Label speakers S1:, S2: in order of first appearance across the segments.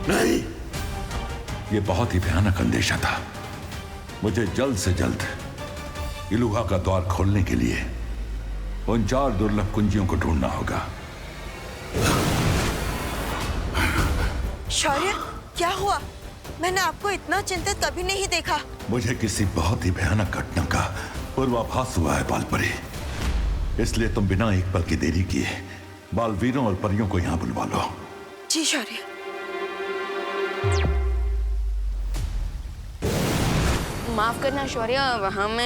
S1: नहीं, ये बहुत ही भयानक अंदेशा था। मुझे जल्द से जल्द इलुहा का द्वार खोलने के लिए उन 4 दुर्लभ कुंजियों को ढूंढना होगा।
S2: शौर्य, क्या हुआ? मैंने आपको इतना चिंतित कभी नहीं देखा।
S1: मुझे किसी बहुत ही भयानक घटना का पूर्वाभास हुआ है बालपरी, इसलिए तुम बिना एक पल की देरी किए बालवीरों और परियों को यहाँ बुलवा लो।
S2: जी शौर्य।
S3: माफ करना शौर्य, हम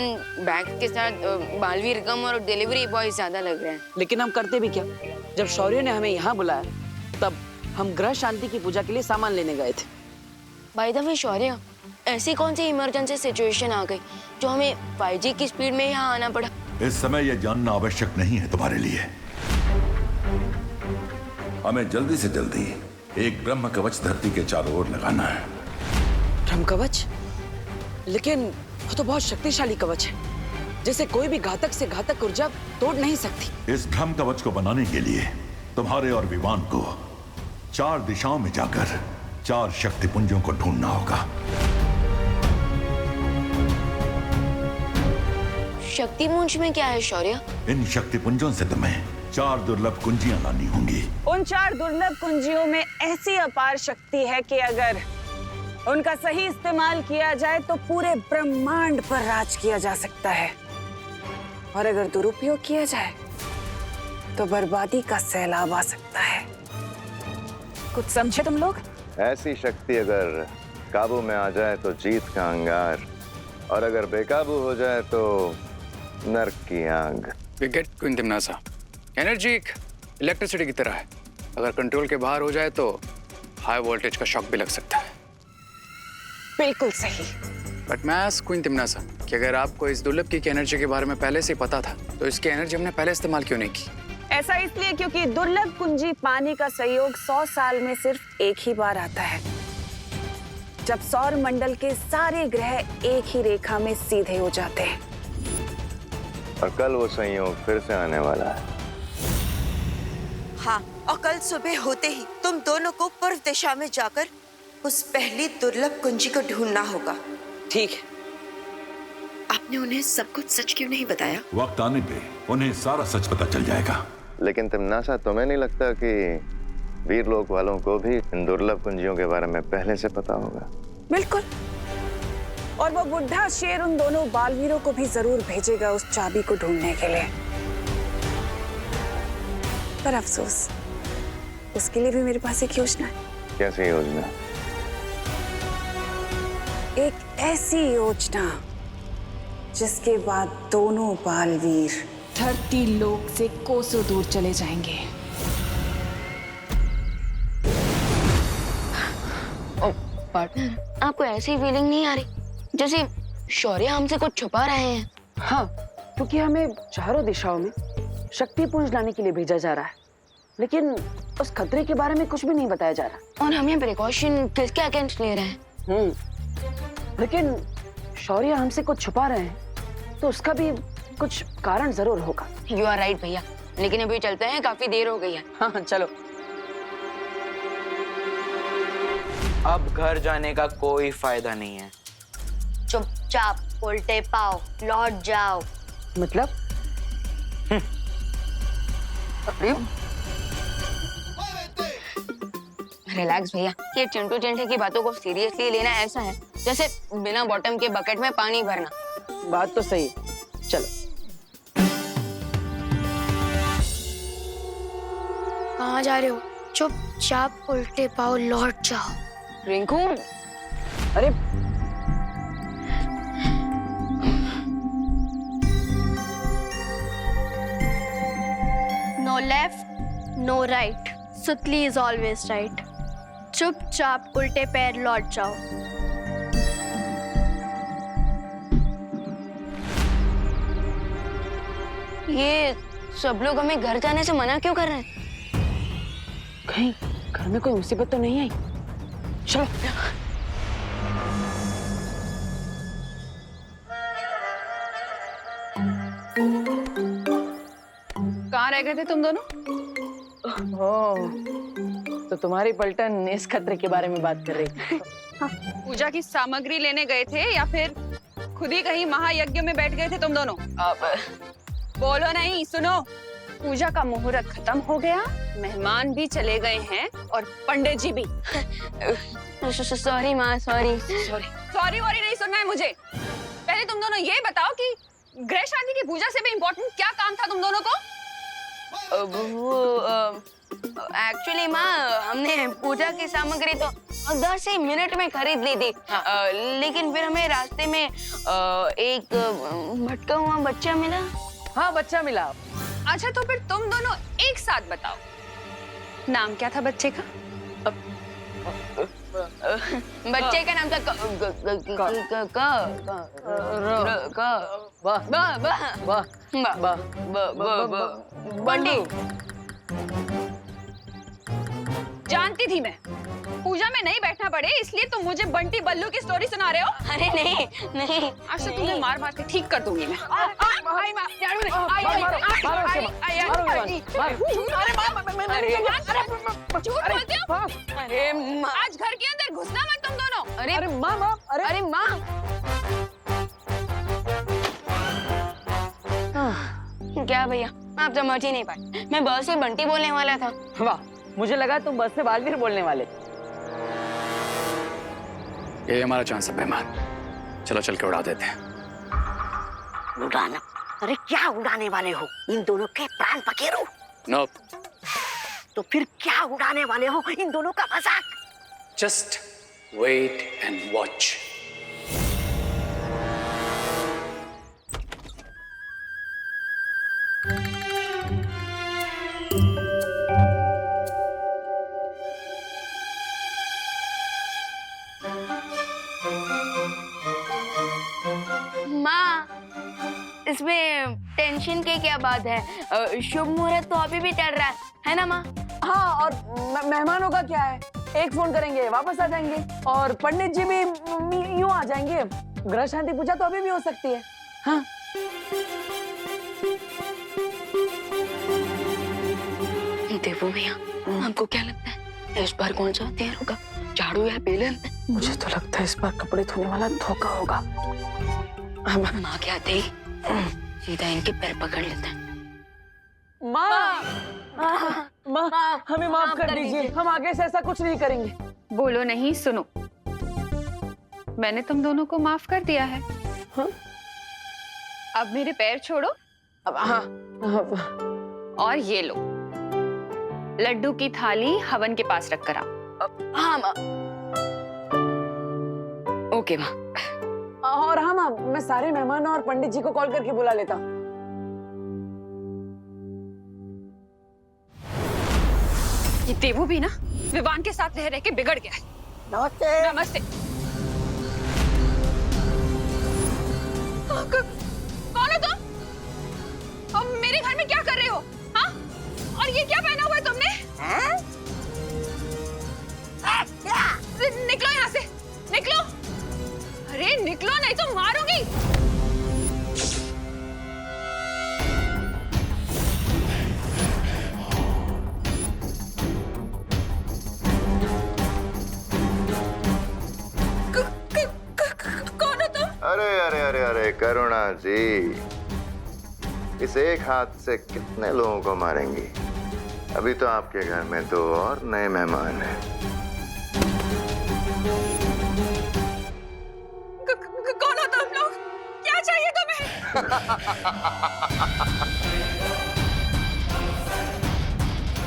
S3: बैग के साथ बालवीर कम और डिलीवरी बॉय ज्यादा लग रहे हैं।
S4: लेकिन हम करते भी क्या? जब शौर्य ने हमें यहाँ बुलाया तब हम ग्रह शांति की पूजा के लिए सामान लेने गए थे।
S3: बाय द वे शौर्य, ऐसी कौन सी इमरजेंसी सिचुएशन आ गई जो हमें 5G की स्पीड में यहाँ आना पड़ा?
S1: इस समय यह जानना आवश्यक नहीं है तुम्हारे लिए। हमें जल्दी से जल्दी एक ब्रह्म कवच धरती के चारों ओर लगाना है।
S4: ब्रह्म कवच? लेकिन वो तो बहुत शक्तिशाली कवच है, जिसे कोई भी घातक से घातक ऊर्जा तोड़ नहीं सकती।
S1: इस ब्रह्म कवच को बनाने के लिए तुम्हारे और विवान को 4 दिशाओं में जाकर 4 शक्ति पुंजों को ढूंढना होगा।
S3: शक्ति पुंज में क्या है शौर्य?
S1: इन शक्ति पुंजों से तुम्हें 4 दुर्लभ कुंजियां लानी होंगी।
S5: उन 4 दुर्लभ कुंजियों में ऐसी अपार शक्ति है कि अगर उनका सही इस्तेमाल किया जाए तो पूरे ब्रह्मांड पर राज किया जा सकता है, और अगर दुरुपयोग किया जाए तो बर्बादी का सैलाब आ सकता है। कुछ समझे तुम लोग?
S6: ऐसी शक्ति अगर काबू में आ जाए तो जीत का अंगार, और अगर बेकाबू हो जाए तो नर्क की आग।
S7: विकेट क्वीन तिम्नासा, एनर्जी एक इलेक्ट्रिसिटी की तरह है। अगर कंट्रोल के बाहर हो जाए तो हाई वोल्टेज का शॉक भी लग सकता है।
S5: बिल्कुल सही।
S7: बट मैं क्वीन तिम्नासा कि अगर आपको इस दुर्लभ की एनर्जी के बारे में पहले से ही पता था तो इसकी एनर्जी हमने पहले इस्तेमाल क्यों नहीं की?
S5: ऐसा इसलिए क्योंकि दुर्लभ कुंजी पानी का संयोग 100 साल में सिर्फ एक ही बार आता है, जब सौर मंडल के सारे ग्रह एक ही रेखा में सीधे हो जाते हैं।
S6: और कल वो संयोग फिर से आने वाला है।
S2: हाँ, और कल सुबह होते ही तुम दोनों को पूर्व दिशा में जाकर उस पहली दुर्लभ कुंजी को ढूंढना होगा।
S4: ठीक है।
S2: आपने उन्हें सब कुछ सच क्यों नहीं बताया?
S1: वक्त आने पे उन्हें सारा सच पता चल जाएगा।
S6: लेकिन तिम्नासा, तुम्हें नहीं लगता कि वीरलोक वालों को भी इन दुर्लभ कुंजियों के बारे में पहले से पता होगा?
S5: बिल्कुल। और वो बुढ़ा शेर उन दोनों बालवीरों को भी जरूर भेजेगा उस चाबी को ढूंढने के लिए। पर अफसोस, उसके लिए भी मेरे पास एक योजना है।
S6: कैसी योजना?
S5: एक ऐसी योजना जिसके बाद दोनों बालवीर
S8: धरती लोक से कोसों दूर चले जाएंगे।
S3: ओ पार्टनर, आपको ऐसी फीलिंग नहीं आ रही जैसे शौर्य हमसे कुछ छुपा रहे हैं?
S4: हाँ, क्योंकि हमें चारों दिशाओं में शक्ति पुंज लाने के लिए भेजा जा रहा है, लेकिन उस खतरे के बारे में कुछ भी नहीं बताया जा रहा।
S3: और हम ये प्रिकॉशन किसके अगेंस्ट ले रहे हैं?
S4: लेकिन शौर्य हमसे कुछ छुपा रहे हैं तो उसका भी कुछ कारण जरूर होगा।
S3: यू आर राइट भैया, लेकिन अभी चलते हैं, काफी देर हो गई है।
S4: हाँ चलो।
S9: अब घर जाने का कोई फायदा नहीं है।
S3: चुपचाप उल्टे पाओ लौट जाओ।
S4: मतलब?
S3: रिलैक्स भैया, ये चिंटू चिंटे की बातों को सीरियसली लेना ऐसा है जैसे बिना बॉटम के बकेट में पानी भरना।
S4: बात तो सही है, चलो।
S10: कहाँ जा रहे हो? चुपचाप उल्टे पाओ लौट जाओ।
S3: रिंकू,
S4: अरे
S10: नो लेफ्ट नो राइट, सुतली इज ऑलवेज राइट। चुपचाप उल्टे पैर लौट जाओ।
S3: ये सब लोग हमें घर जाने से मना क्यों कर रहे हैं?
S4: कहीं घर में कोई मुसीबत तो नहीं आई? चलो।
S5: कहाँ रह गए थे तुम दोनों?
S4: ओह, तो तुम्हारी पलटन इस खतरे के बारे में बात कर रही थी।
S5: पूजा की सामग्री लेने गए थे या फिर खुद ही कहीं महायज्ञ में बैठ गए थे तुम दोनों? बोलो नहीं, सुनो। पूजा का मुहूर्त खत्म हो गया, मेहमान भी चले गए हैं और पंडित जी भी।
S3: सॉरी माँ, सॉरी।
S5: सॉरी वॉरी नहीं सुनना है मुझे। पहले तुम दोनों ये बताओ कि ग्रह शांति की पूजा से भी इम्पोर्टेंट क्या काम था तुम दोनों को?
S3: एक्चुअली माँ, हमने पूजा की सामग्री तो 10 ही मिनट में खरीद ली थी। लेकिन फिर हमें रास्ते में एक भटका हुआ बच्चा मिला।
S4: हाँ, बच्चा मिला।
S5: अच्छा, तो फिर तुम दोनों एक साथ बताओ, नाम क्या था बच्चे का?
S3: बच्चे का नाम था बंटी।
S5: जानती थी मैं पूजा में नहीं बैठना पड़े, इसलिए तुम मुझे बंटी बल्लू की स्टोरी सुना रहे हो।
S3: अरे नहीं नहीं,
S5: आज तो तुम्हें मार मार के ठीक कर दूंगी मैं। आज घर के अंदर घुसना मत तुम दोनों।
S3: अरे माँ, अरे माँ, क्या भैया, आप समझ ही नहीं पाए। मैं बस से बंटी बोलने वाला था।
S4: वाह, मुझे लगा तुम बस से बालवीर बोलने वाले।
S7: ये हमारा चांस है मेहमान, चलो चल के उड़ा देते हैं।
S11: उड़ाना? अरे क्या उड़ाने वाले हो? इन दोनों के प्राण पखेरु?
S7: नोप।
S11: तो फिर क्या उड़ाने वाले हो? इन दोनों का मजाक।
S7: Just wait and watch.
S3: इसमें टेंशन की क्या बात है? शुभ मुहूर्त तो अभी भी चल रहा है ना माँ?
S4: हाँ, और मेहमानों का क्या है? एक फोन करेंगे, वापस आ जाएंगे, और पंडित जी भी यूं आ जाएंगे। ग्रह शांति पूजा तो अभी भी हो सकती है। हाँ,
S3: देवो भैया, आपको क्या लगता है इस बार कौन सा हथियार होगा, झाड़ू या बेलन?
S4: मुझे तो लगता है इस बार कपड़े धोने वाला धोखा होगा।
S3: माँ के आते ही सीधा इनके पैर पकड़ लेते हैं।
S4: माँ, माँ, हमें माफ कर दीजिए, हम आगे से ऐसा कुछ नहीं करेंगे।
S5: बोलो नहीं, सुनो। मैंने तुम दोनों को माफ कर दिया है।
S4: हाँ?
S5: अब मेरे पैर छोड़ो।
S4: अब हाँ,
S5: और ये लो, लड्डू की थाली हवन के पास रख कर आओ।
S3: हाँ माँ। ओके माँ।
S4: और हाँ माँ, मैं सारे मेहमानों और पंडित जी को कॉल करके बुला लेता हूँ।
S5: ये देवू भी ना विवान के साथ रह रह के बिगड़ गया है।
S11: नमस्ते।
S5: नमस्ते। कौन हो तुम? अब मेरे घर में क्या कर रहे हो? हाँ? और ये क्या पहना हुआ है तुमने? निकलो यहाँ से, निकलो। अरे निकलो, नहीं तो मारूंगी। कौन हो तुम?
S6: अरे अरे अरे अरे करुणा जी, इस एक हाथ से कितने लोगों को मारेंगी? अभी तो आपके घर में 2 और नए मेहमान हैं।
S5: कौन हो तुम लोग? क्या चाहिए तुम्हें?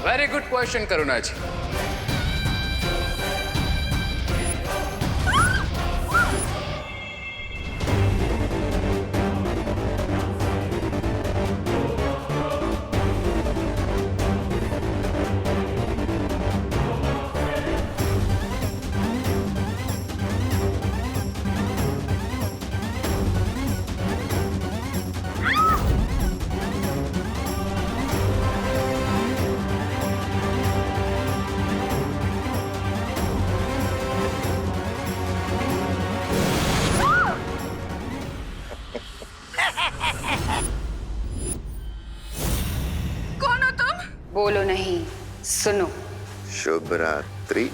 S7: वेरी गुड क्वेश्चन करुणा जी।
S5: सुनो,
S6: शुभ रात्रि।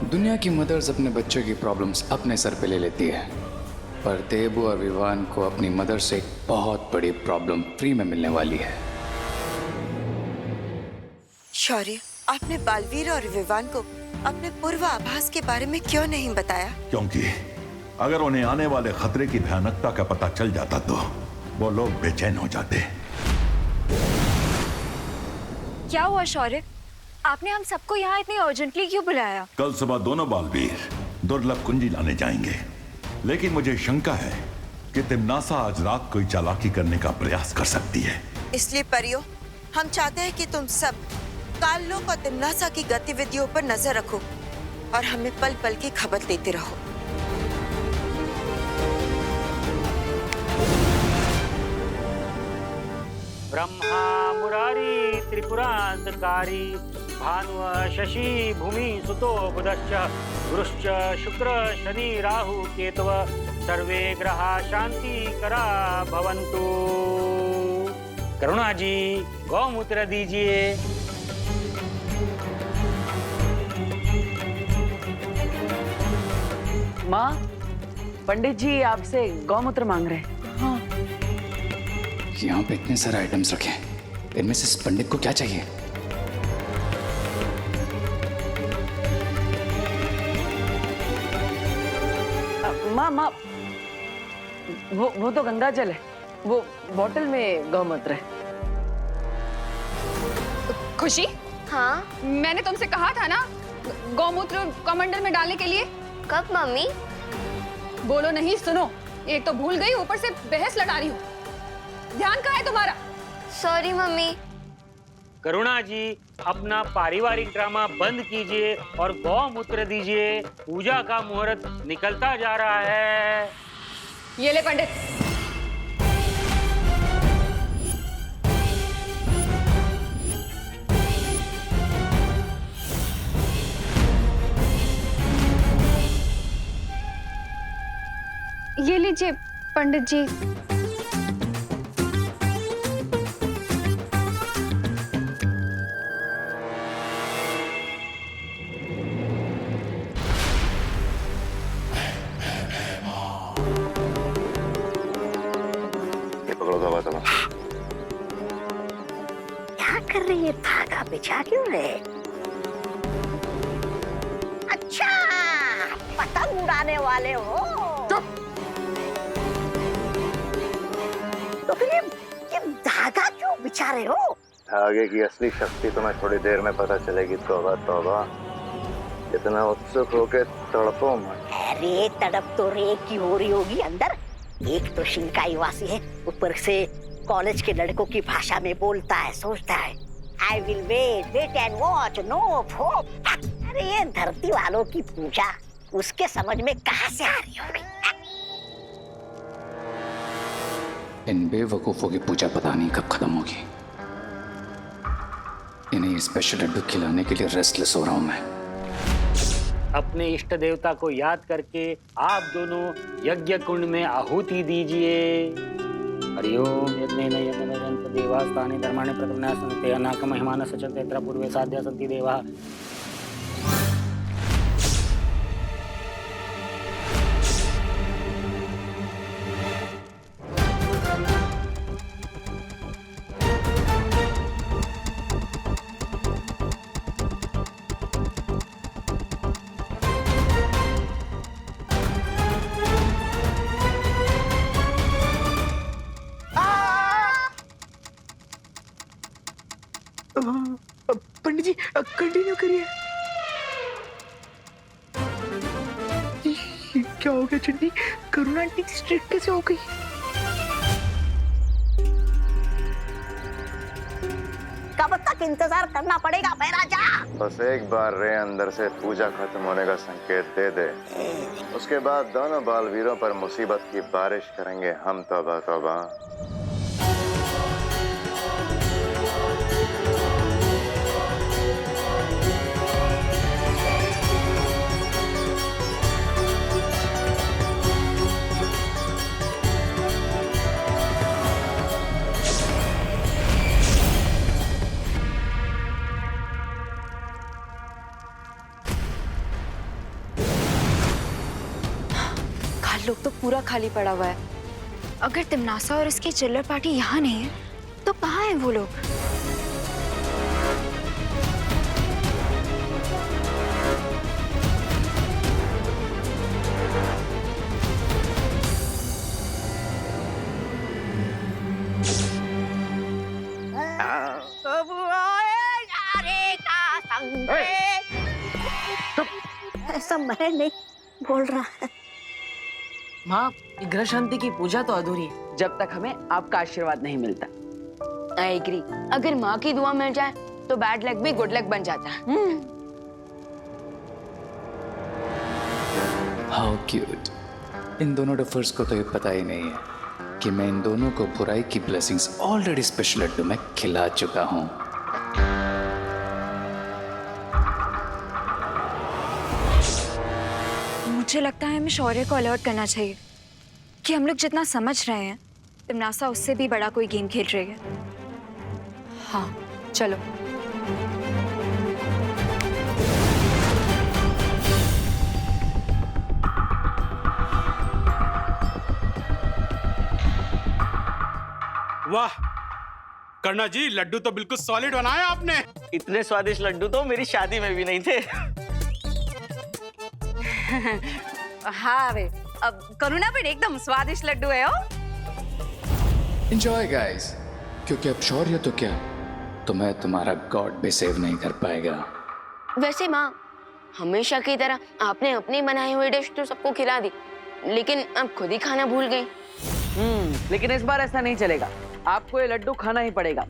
S7: दुनिया की मदर्स अपने बच्चों की प्रॉब्लम्स अपने सर पे ले लेती है, पर देबू और विवान को अपनी मदर से एक बहुत बड़ी प्रॉब्लम फ्री में मिलने वाली है।
S2: शौर्य, आपने बालवीर और विवान को अपने पूर्वाभास के बारे में क्यों नहीं बताया?
S1: क्योंकि अगर उन्हें आने वाले खतरे की भयानकता का पता चल जाता तो वो लोग बेचैन हो जाते।
S12: क्या हुआ शौर्य? आपने हम सबको यहाँ इतनी अर्जेंटली क्यों बुलाया?
S1: कल सुबह दोनों बालवीर दुर्लभ कुंजी लाने जाएंगे, लेकिन मुझे शंका है कि तिम्नासा आज रात कोई चालाकी करने का प्रयास कर सकती है।
S2: इसलिए परियो, हम चाहते हैं कि तुम सब काललोक और तिम्नासा की गतिविधियों पर नजर रखो और हमें पल पल की खबर देते रहो।
S13: ब्रह्मा मुरारी त्रिपुरांतकारी भानु शशि भूमि सुतो बुधश्च गुरुश्च शुक्र शनि राहु केतव सर्वे ग्रहा शांति करा भवन्तु। करुणा जी, गौमूत्र दीजिए।
S4: माँ, पंडित जी आपसे गौमूत्र मांग रहे हैं।
S7: हाँ। यहाँ पे इतने सारे आइटम्स रखे हैं, इनमें से इस पंडित को क्या चाहिए?
S4: माँ, वो तो गंगा जल है, वो बोतल में गौमूत्र है।
S12: खुशी? हाँ? मैंने तुमसे कहा था ना गौमूत्र कमंडल में डालने के लिए।
S10: कब मम्मी?
S12: बोलो नहीं, सुनो। एक तो भूल गई, ऊपर से बहस लड़ा रही हूँ। ध्यान कहाँ है तुम्हारा?
S10: Sorry mummy.
S13: करुणा जी, अपना पारिवारिक ड्रामा बंद कीजिए और गौमूत्र दीजिए। पूजा का मुहूर्त निकलता जा रहा है।
S12: ये ले पंडित। ये लीजिए पंडित जी।
S11: क्या कर रही है? धागा बिछा क्यों रहे? अच्छा, पतंग उड़ाने वाले हो? तो फिर ये धागा क्यों बिछा रहे हो?
S6: धागे की असली शक्ति तुम्हें थोड़ी देर में पता चलेगी। तौबा तौबा, इतना उत्सुक होके तड़पो मत।
S11: अरे तड़प तो रेत की हो रही होगी अंदर। एक तो शिंकाई वासी है, ऊपर से कॉलेज के लड़कों की भाषा में बोलता है, सोचता है I will wait and watch, no hope। अरे ये धरती वालों की पूजा उसके समझ में कहाँ से आ रही होगी?
S7: इन बेवकूफों की पूजा पता नहीं कब खत्म होगी। इन्हें ये स्पेशल लड्डू खिलाने के लिए रेस्टलेस हो रहा हूं मैं।
S13: अपने इष्ट देवता को याद करके आप दोनों यज्ञ कुंड में आहुति दीजिए। हरिओम यज्ञेन यज्ञनयन्त देवास्तानि धर्माणि प्रतमनासन्ते अनाकमहिमान सचन्ते यत्र पूर्वे साध्या सन्ति देवाः।
S4: पंडित जी कंटिन्यू करिए। क्या हो गया चंडी? करुणा आंटी स्ट्रिक्ट कैसे हो गई?
S11: कब तक इंतजार करना पड़ेगा बे राजा?
S6: बस एक बार रे अंदर से पूजा खत्म होने का संकेत दे दे, उसके बाद दोनों बालवीरों पर मुसीबत की बारिश करेंगे हम। तौबा तौबा।
S12: लोग तो पूरा खाली पड़ा हुआ है। अगर तिमनासा और इसकी चिल्लर पार्टी यहाँ नहीं है तो कहाँ हैं वो लोग?
S11: ऐसा मैं नहीं बोल रहा है।
S4: माँ, ये ग्रह शांति की पूजा तो अधूरी है जब तक हमें आपका आशीर्वाद नहीं मिलता।
S3: I agree. अगर माँ की दुआ मिल जाए तो बैड लक भी गुड लक बन जाता है।
S7: How cute. इन दोनों डफर्स को तो ये पता ही नहीं है कि मैं इन दोनों को बुराई की ब्लेसिंग्स ऑलरेडी स्पेशल लड्डू में खिला चुका हूँ।
S12: मुझे लगता है हमें शौर्य को अलर्ट करना चाहिए कि हम लोग जितना समझ रहे हैं तिमनासा उससे भी बड़ा कोई गेम खेल रही है। हाँ चलो।
S14: वाह कर्णा जी, लड्डू तो बिल्कुल सॉलिड बनाए आपने।
S9: इतने स्वादिष्ट लड्डू तो मेरी शादी में भी नहीं थे।
S12: हाँ वे, अब करुणा पर एकदम स्वादिष्ट लड्डू है।
S7: एंजॉय गाइस, क्योंकि अब शौर्य तो क्या, तुम्हें तुम्हारा गॉड भी सेव नहीं कर पाएगा।
S3: वैसे माँ, हमेशा की तरह आपने अपनी बनाई हुई डिश तो सबको खिला दी, लेकिन अब खुद ही खाना भूल गई।
S4: लेकिन इस बार ऐसा नहीं चलेगा। आपको ये लड्डू खाना ही पड़ेगा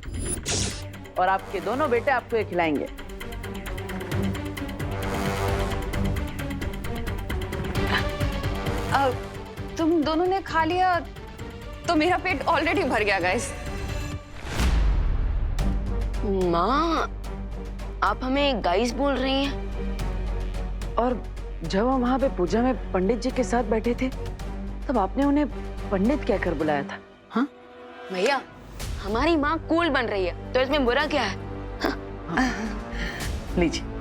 S4: और आपके दोनों बेटे आपको ये खिलाएंगे।
S12: तुम दोनों ने खा लिया तो मेरा पेट ऑलरेडी भर गया गाइस।
S3: माँ, आप हमें गाइस बोल रही हैं?
S4: और जब हम वहाँ पे पूजा में पंडित जी के साथ बैठे थे तब आपने उन्हें पंडित कहकर बुलाया था। हाँ
S3: भैया, हमारी माँ कूल बन रही है तो इसमें बुरा क्या है? हाँ।
S4: लीजिए।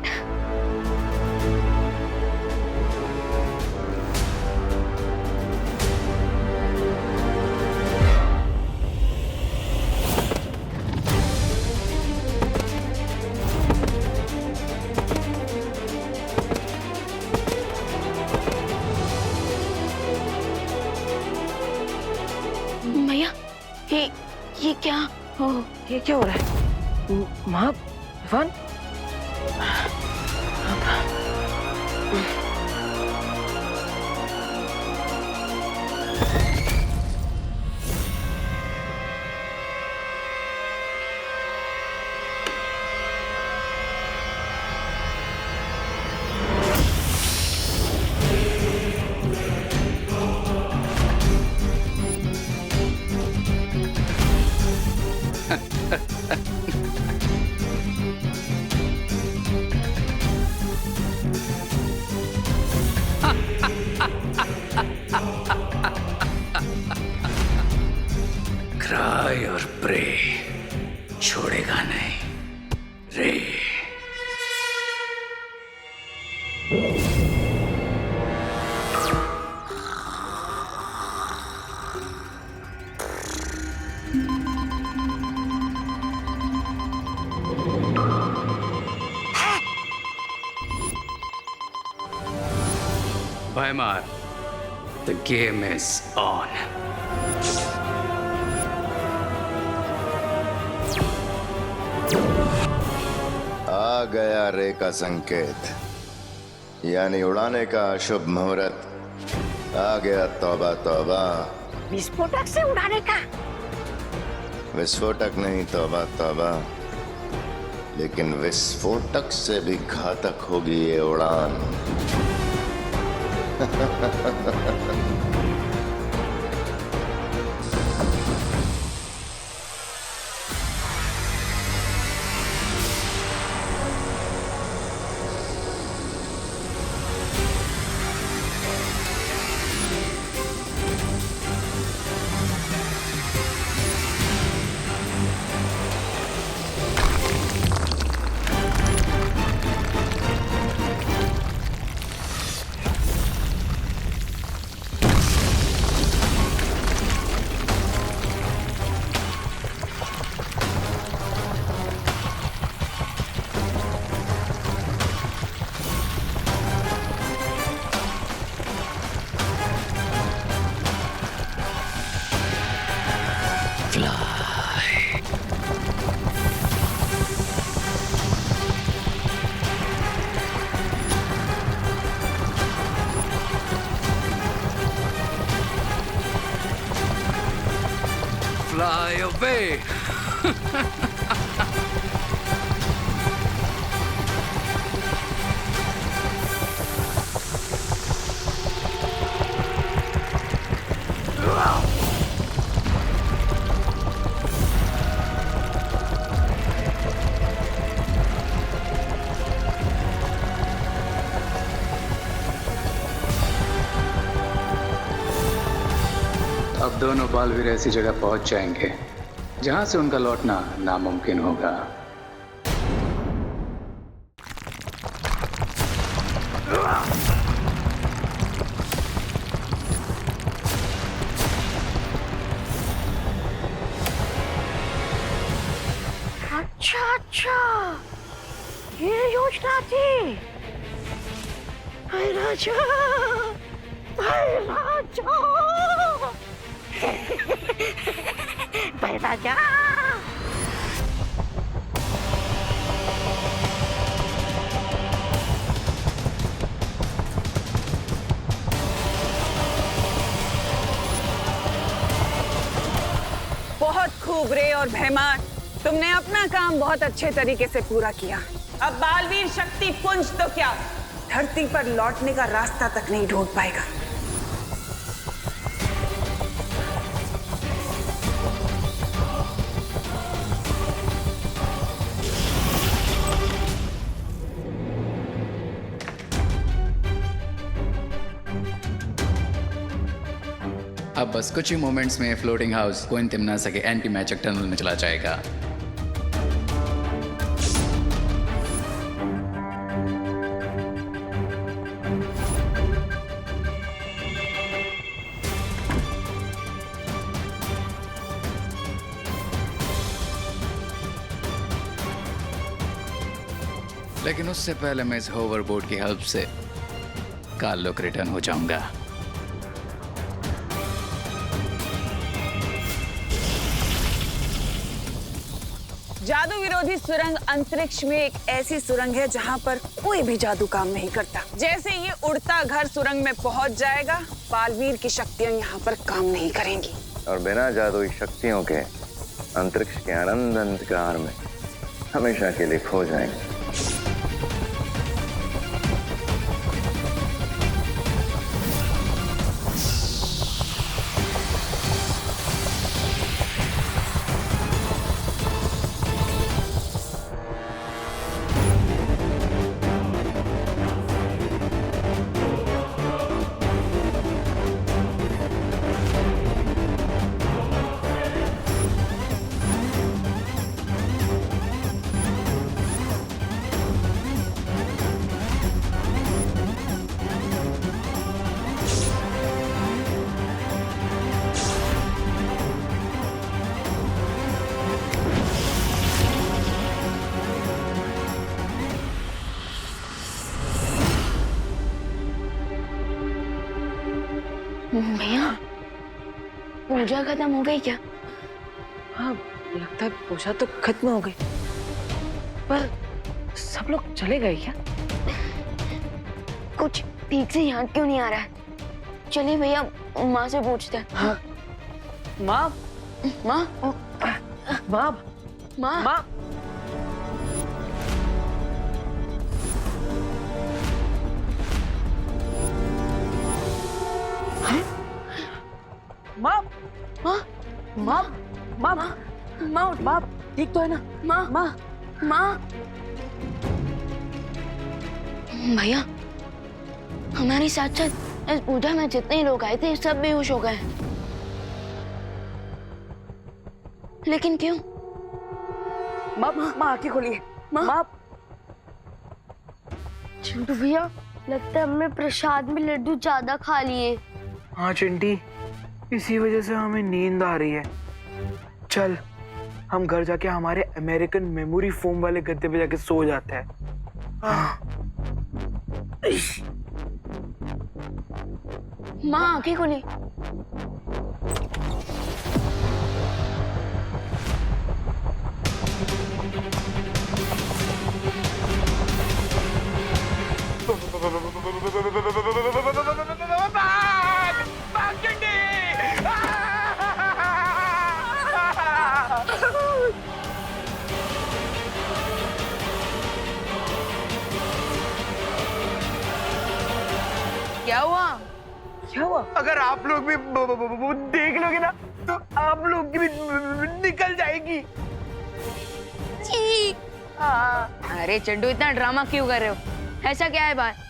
S3: भैया, ये क्या?
S4: ये क्या हो रहा है? माँ, इरफान?
S7: क्राई और प्रे छोड़ेगा नहीं रे। Weimar, the game is on.
S6: आ गया रे का संकेत, यानी उड़ाने का शुभ मुहूर्त आ गया। तौबा तौबा।
S11: विस्फोटक से उड़ाने का?
S6: विस्फोटक नहीं, तौबा तौबा। लेकिन विस्फोटक से भी घातक होगी ये उड़ान।
S7: Fly away! अब दोनों बालवीर ऐसी जगह पहुंच जाएंगे जहां से उनका लौटना नामुमकिन होगा।
S10: अच्छा, ये योजना थी। भाई राजा, भाई राजा, भाई राजा।
S5: बहुत खूब रे और भैमान, तुमने अपना काम बहुत अच्छे तरीके से पूरा किया। अब बालवीर शक्ति पुंज तो क्या, धरती पर लौटने का रास्ता तक नहीं ढूंढ पाएगा।
S7: अब बस कुछ ही मोमेंट्स में फ्लोटिंग हाउस कोइन तिम्नासा के एंटी मैजिक टनल में चला जाएगा। लेकिन उससे पहले मैं इस होवरबोर्ड की हेल्प से काल्लोक रिटर्न हो जाऊंगा।
S5: जादू विरोधी सुरंग अंतरिक्ष में एक ऐसी सुरंग है जहां पर कोई भी जादू काम नहीं करता। जैसे ये उड़ता घर सुरंग में पहुंच जाएगा, बालवीर की शक्तियां यहाँ पर काम नहीं करेंगी
S6: और बिना जादुई शक्तियों के अंतरिक्ष के अनंत अंधकार में हमेशा के लिए खो जाएंगे।
S3: भैया, पूजा खत्म हो गई क्या?
S4: हाँ, लगता है पूजा तो खत्म हो गई, पर सब लोग चले गए क्या?
S3: कुछ ठीक से याद क्यों नहीं आ रहा है? चलिए भैया, माँ से पूछते हैं।
S4: हाँ। माँ,
S3: माँ,
S4: माँ,
S3: माँ,
S4: माँ। माँ,
S3: माँ,
S4: माँ, माँ,
S3: माँ,
S4: माँ, ठीक तो है ना?
S3: माँ,
S4: माँ,
S3: माँ। भैया, हमारे साथ साथ इस पूजा में जितने लोग आए थे सब बेहोश हो गए। लेकिन क्यों?
S4: माँ, माँ आंखें खोलिए। माँ,
S10: चिंटू भैया, लगता है हमने प्रसाद में लड्डू ज्यादा खा लिए।
S9: हाँ चिंटी, इसी वजह से हमें नींद आ रही है। चल, हम घर जाके हमारे अमेरिकन मेमोरी फोम वाले गद्दे पे जाके सो जाते हैं।
S3: माँ आंखें खोली।
S9: अगर आप लोग भी देख लोगे ना तो आप लोग की भी निकल जाएगी।
S3: अरे चड्डू, इतना ड्रामा क्यों कर रहे हो? ऐसा क्या है बात?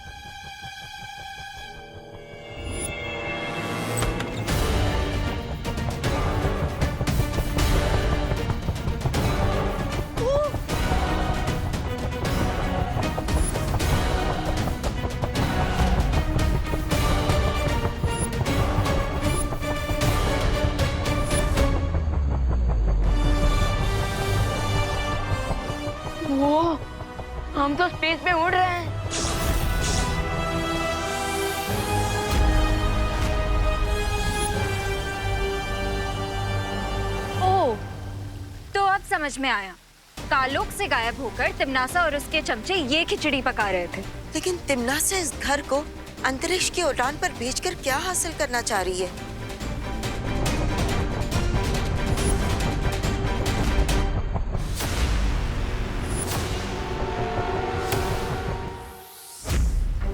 S3: वो हम तो स्पेस में उड़ रहे हैं।
S12: ओह, तो अब समझ में आया। कालोक से गायब होकर तिमनासा और उसके चमचे ये खिचड़ी पका रहे थे।
S2: लेकिन तिमनासा इस घर को अंतरिक्ष की उड़ान पर भेजकर क्या हासिल करना चाह रही है?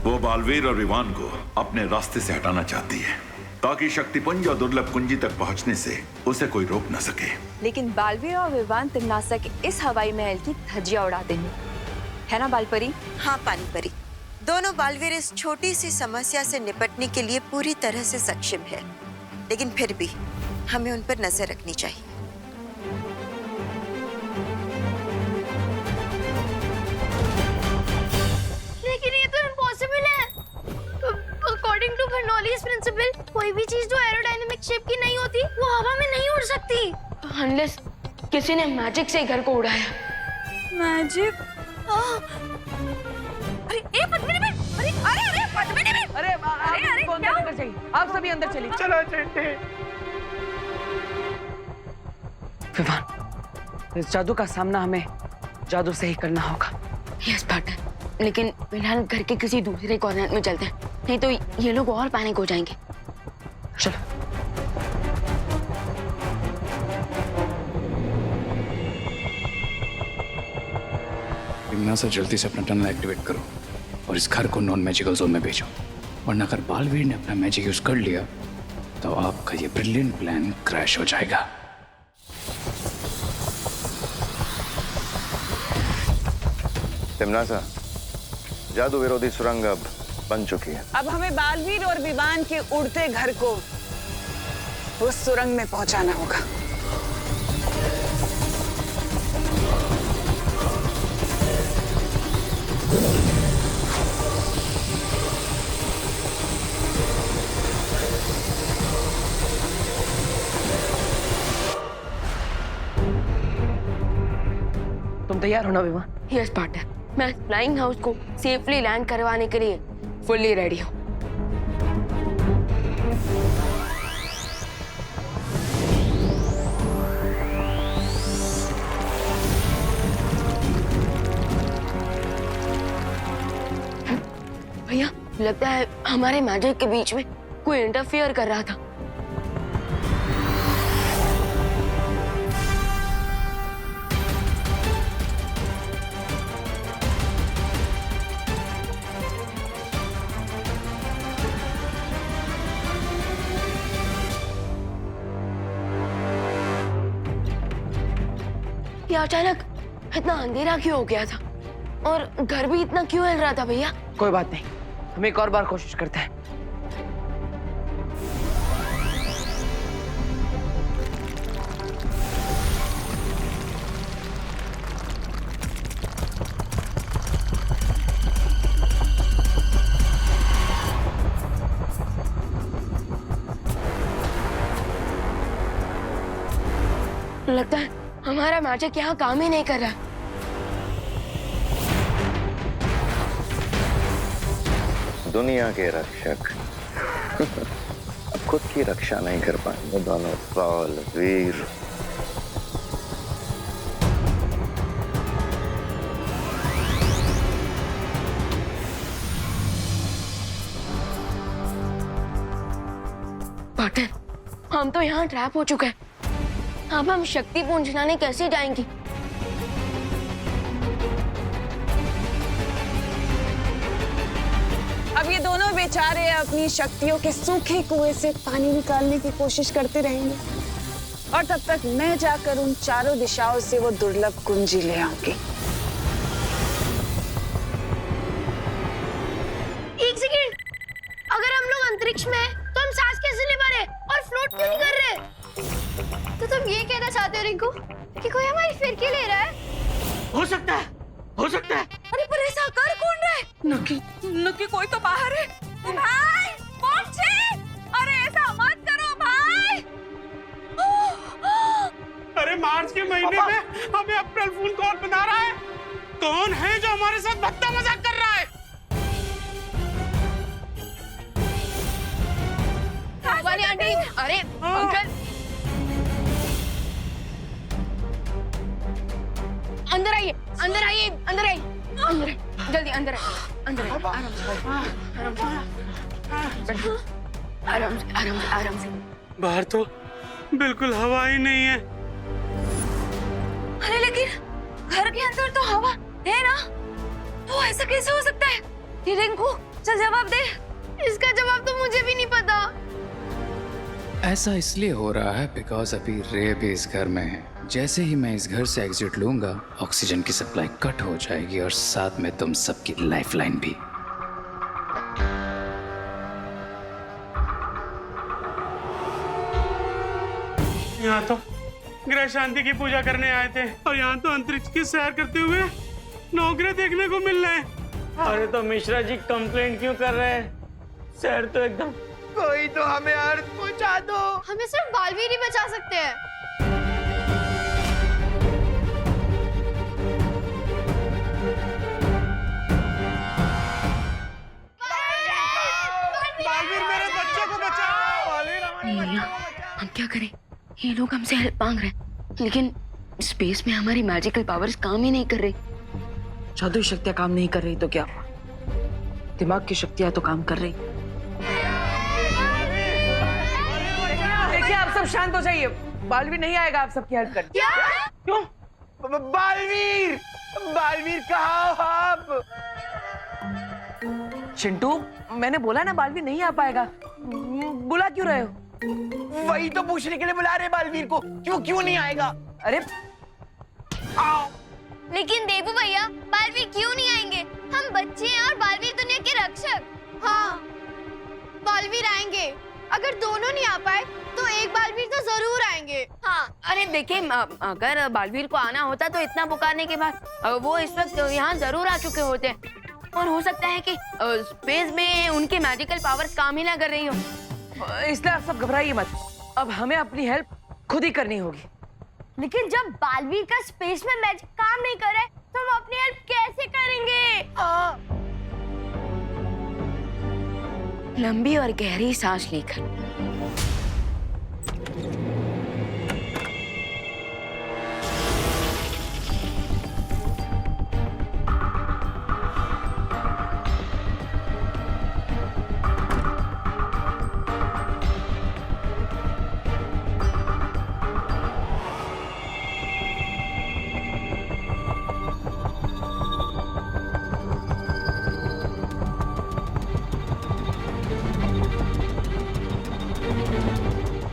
S1: वो बालवीर और विवान को अपने रास्ते से हटाना चाहती है ताकि शक्तिपुंज और दुर्लभ कुंजी तक पहुंचने से उसे कोई रोक न सके।
S12: लेकिन बालवीर और विवान तिमनासा के इस हवाई महल की धज्जियां उड़ा देंगे, है ना बालपरी?
S2: हाँ पानी परी, दोनों बालवीर इस छोटी सी समस्या से निपटने के लिए पूरी तरह से सक्षम है, लेकिन फिर भी हमें उन पर नजर रखनी चाहिए।
S10: लेकिन ये तो इम्पॉसिबल है। अकॉर्डिंग टू बर्नौलीज प्रिंसिपल, कोई भी चीज जो एरोडायनेमिक शेप की नहीं होती वो हवा में नहीं उड़ सकती।
S3: अनलेस किसी ने मैजिक से घर को उड़ाया।
S12: मैजिक?
S4: अरे ए पद्मिनी भी, अरे पद्मिनी भी, अरे क्या अंदर चाहिए? आप सभी अंदर चलिए।
S9: चलो चंटे।
S4: विवान, इस जादू का सामना हमें जादू से ही करना होगा।
S3: यस पार्टनर, लेकिन फिलहाल घर के किसी दूसरे कॉर्नर में चलते हैं, नहीं तो ये लोग और पैनिक हो जाएंगे।
S4: चलो।
S7: तिमनासा, जल्दी से अपना टनल एक्टिवेट करो और इस घर को नॉन मैजिकल जोन में भेजो, वरना अगर बालवीर ने अपना मैजिक यूज कर लिया तो आपका ये ब्रिलियंट प्लान क्रैश हो जाएगा।
S6: तिमनासा, जादू विरोधी सुरंग अब बन चुकी है।
S5: अब हमें बालवीर और विवान के उड़ते घर को उस सुरंग में पहुंचाना होगा।
S4: तुम तैयार हो ना विवान?
S3: यस पार्टनर, मैं फ्लाइंग हाउस को सेफली लैंड करवाने के लिए फुल्ली रेडी हूँ। भैया, लगता है हमारे मैजिक के बीच में कोई इंटरफियर कर रहा था। ये अचानक इतना अंधेरा क्यों हो गया था और घर भी इतना क्यों हिल रहा था भैया?
S4: कोई बात नहीं, हम एक और बार कोशिश करते हैं।
S3: लगता है हमारा मैजिक यहाँ काम ही नहीं कर रहा।
S6: दुनिया के रक्षक अब खुद की रक्षा नहीं कर पाएंगे दोनों बालवीर।
S3: पार्टनर, हम तो यहाँ ट्रैप हो चुके हैं। अब हम शक्तिपुंज लाने कैसे जाएंगी?
S5: अब ये दोनों बेचारे अपनी शक्तियों के सूखे कुएं से पानी निकालने की कोशिश करते रहेंगे और तब तक मैं जाकर उन चारों दिशाओं से वो दुर्लभ कुंजी ले आऊंगी।
S10: एक सेकंड, अगर हम लोग अंतरिक्ष में हैं, तो हम सांस कैसे ले पा रहे और फ्लोट क्यों नहीं कर रहे? तो तुम ये कहना चाहते हो रिंकू कि कोई हमारी फिरकी ले रहा है?
S9: हो सकता है, हो सकता है।
S12: अरे पर ऐसा कर कौन रहा है? नक्की कोई तो बाहर है। भाई पहुंचे, अरे ऐसा मत करो भाई।
S14: अरे मार्च के महीने में हमें अप्रैल फूल कौन बना रहा है? कौन है जो हमारे साथ भद्दा मजाक कर रहा है?
S3: वाली आंटी, अरे अंकल अंदर आइए, अंदर आइए, अंदर आइए, अंदर आइए, जल्दी अंदर आइए, अंदर आइए, आराम से, आराम से, आराम से, आराम से।
S14: बाहर तो बिल्कुल हवा ही नहीं है।
S12: अरे लेकिन घर के अंदर तो हवा है ना, तो ऐसा कैसे हो सकता है? ये रिंकू चल जवाब दे।
S10: इसका जवाब तो मुझे भी नहीं पता।
S7: ऐसा इसलिए हो रहा है बिकॉज अभी रे भी इस घर में है। जैसे ही मैं इस घर से एग्जिट लूंगा, ऑक्सीजन की सप्लाई कट हो जाएगी और साथ में तुम सबकी लाइफलाइन भी।
S14: यहाँ तो ग्रह शांति की पूजा करने आए थे और यहाँ तो अंतरिक्ष की सैर करते हुए नौकरी देखने को मिल रहे हैं।
S9: अरे तो मिश्रा जी कंप्लेंट क्यों कर रहे हैं? सर तो एकदम, कोई तो हमें अर्थ पहुंचा दो।
S10: हमें सिर्फ बालवीर ही बचा सकते हैं।
S14: बालवीर मेरे बच्चे को बचाओ। बालवीर हमारे बच्चे को बचाओ।
S3: हम क्या करें? ये लोग हमसे हेल्प मांग रहे हैं, लेकिन स्पेस में हमारी मैजिकल पावर्स काम ही नहीं कर रही।
S4: जादुई शक्तियां काम नहीं कर रही तो क्या? दिमाग की शक्तियां तो काम कर रही। देखिए आप सब शांत हो जाइए, बालवीर नहीं आएगा आप सबकी हेल्प करने।
S9: क्यों? बालवीर, बालवीर कहाँ हो आप?
S4: चिंटू, मैंने बोला ना बालवीर नहीं आ पाएगा। बुला क्यों रहे हो?
S9: वही तो पूछने के लिए बुला रहे बालवीर को, क्यों नहीं आएगा?
S4: अरे
S10: लेकिन देबू भैया, बालवीर क्यों नहीं आएंगे? हम बच्चे हैं और बालवीर दुनिया के रक्षक। हाँ, बालवीर आएंगे। अगर दोनों नहीं आ पाए तो एक बालवीर तो जरूर आएंगे। हाँ,
S3: अरे देखिए, अगर बालवीर को आना होता तो इतना पुकारने के बाद वो इस वक्त यहाँ जरूर आ चुके होते। और हो सकता है कि स्पेस में उनके मैजिकल पावर्स काम ही ना कर रही हो।
S4: इसलिए आप सब घबराइए मत, अब हमें अपनी हेल्प खुद ही करनी होगी।
S10: लेकिन जब बालवीर का स्पेस में मैजिक काम नहीं करे तो हम अपनी हेल्प कैसे करेंगे?
S3: लंबी और गहरी सांस लेकर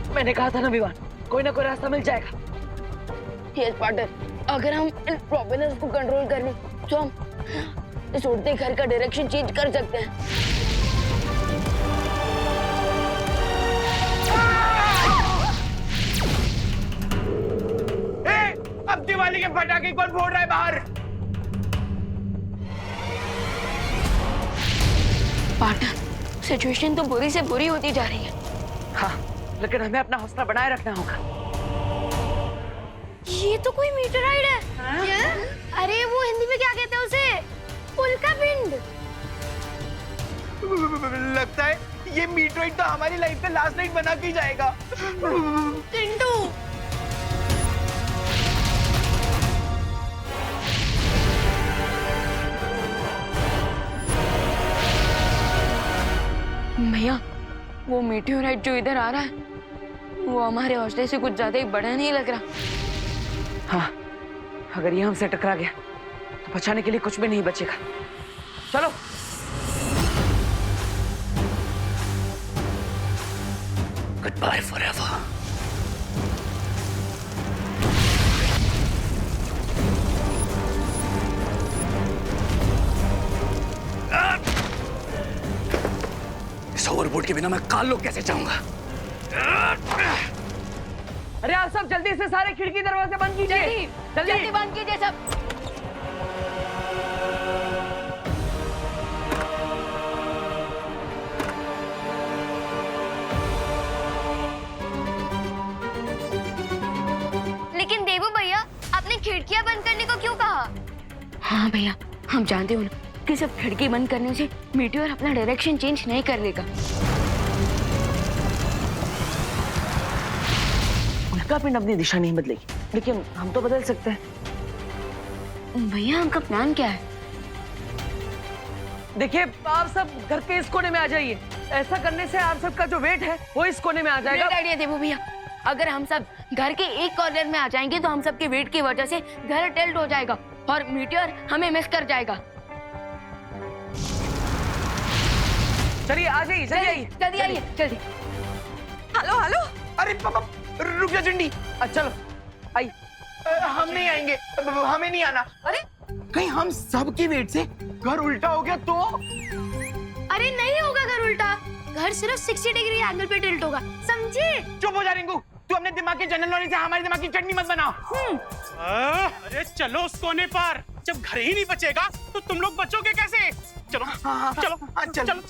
S4: मैंने कहा था ना विवान, कोई ना कोई रास्ता मिल जाएगा।
S3: यस पार्टनर, अगर हम इन प्रोपेलर्स को कंट्रोल कर लें तो हम इस उड़ते घर का डायरेक्शन चेंज कर सकते हैं।
S9: अब दिवाली के पटाखे कौन फोड़ रहा है बाहर?
S3: पार्टनर, सिचुएशन तो बुरी से बुरी होती जा रही है।
S4: हाँ, लेकिन हमें अपना हौसला बनाए रखना होगा।
S10: ये तो कोई मीटराइड है। क्या? अरे वो हिंदी में क्या कहते हैं उसे? उल्का पिंड।
S9: लगता है ये मीटराइड तो हमारी लाइफ में लास्ट नाइट बना के जाएगा।
S10: चिंटू,
S3: भैया, वो मीटियोराइट जो इधर आ रहा है वो हमारे हौसले से कुछ ज्यादा ही बड़ा नहीं लग रहा।
S4: हाँ, अगर ये हमसे टकरा गया तो बचाने के लिए कुछ भी नहीं बचेगा। चलो।
S7: Goodbye forever. इस ओवरबोर्ड के बिना मैं काल लोग कैसे जाऊंगा?
S4: अरे आप सब जल्दी से सारे खिड़की दरवाजे बंद कीजिए। जल्दी
S3: बंद कीजिए सब।
S10: लेकिन देवू भैया, आपने खिड़कियां बंद करने को क्यों कहा?
S3: हाँ भैया, हम जानते हो ना कि सब खिड़की बंद करने से मीटियोर अपना डायरेक्शन चेंज नहीं कर लेगा।
S4: उल्का पिंड अपनी दिशा नहीं बदलेगी, लेकिन हम तो बदल सकते हैं।
S3: भैया हमका प्लान क्या है?
S4: देखिए, आप सब घर के इस कोने में आ जाइए। ऐसा करने से आप सबका जो वेट है वो इस कोने में आ जाएगा।
S3: ग्रेट आइडिया देवू भैया। अगर हम सब घर के एक कॉर्नर में आ जाएंगे तो हम सबके वेट की वजह से घर टिल्ट हो जाएगा और मीटियोर हमें मिस कर जाएगा।
S4: चलिए आ जाइए,
S3: जल्दी आइए, जल्दी।
S9: Hello hello. अरे रुक जा चिंडी।
S4: चलो आई।
S9: हम नहीं आएंगे, हमें नहीं आना।
S4: अरे
S9: कहीं हम सब की वेट से घर उल्टा हो गया तो?
S10: अरे नहीं होगा घर उल्टा, घर सिर्फ 60 डिग्री एंगल पे टिल्ट होगा, समझे?
S9: चुप हो जा रिंकू, तू अपने दिमाग के जनरल नॉलेज से हमारे दिमाग की चटनी मत बनाओ।
S14: अरे चलो उस कोने पर, जब घर ही नहीं बचेगा तो तुम लोग बचोगे कैसे? चलो चलो चलो।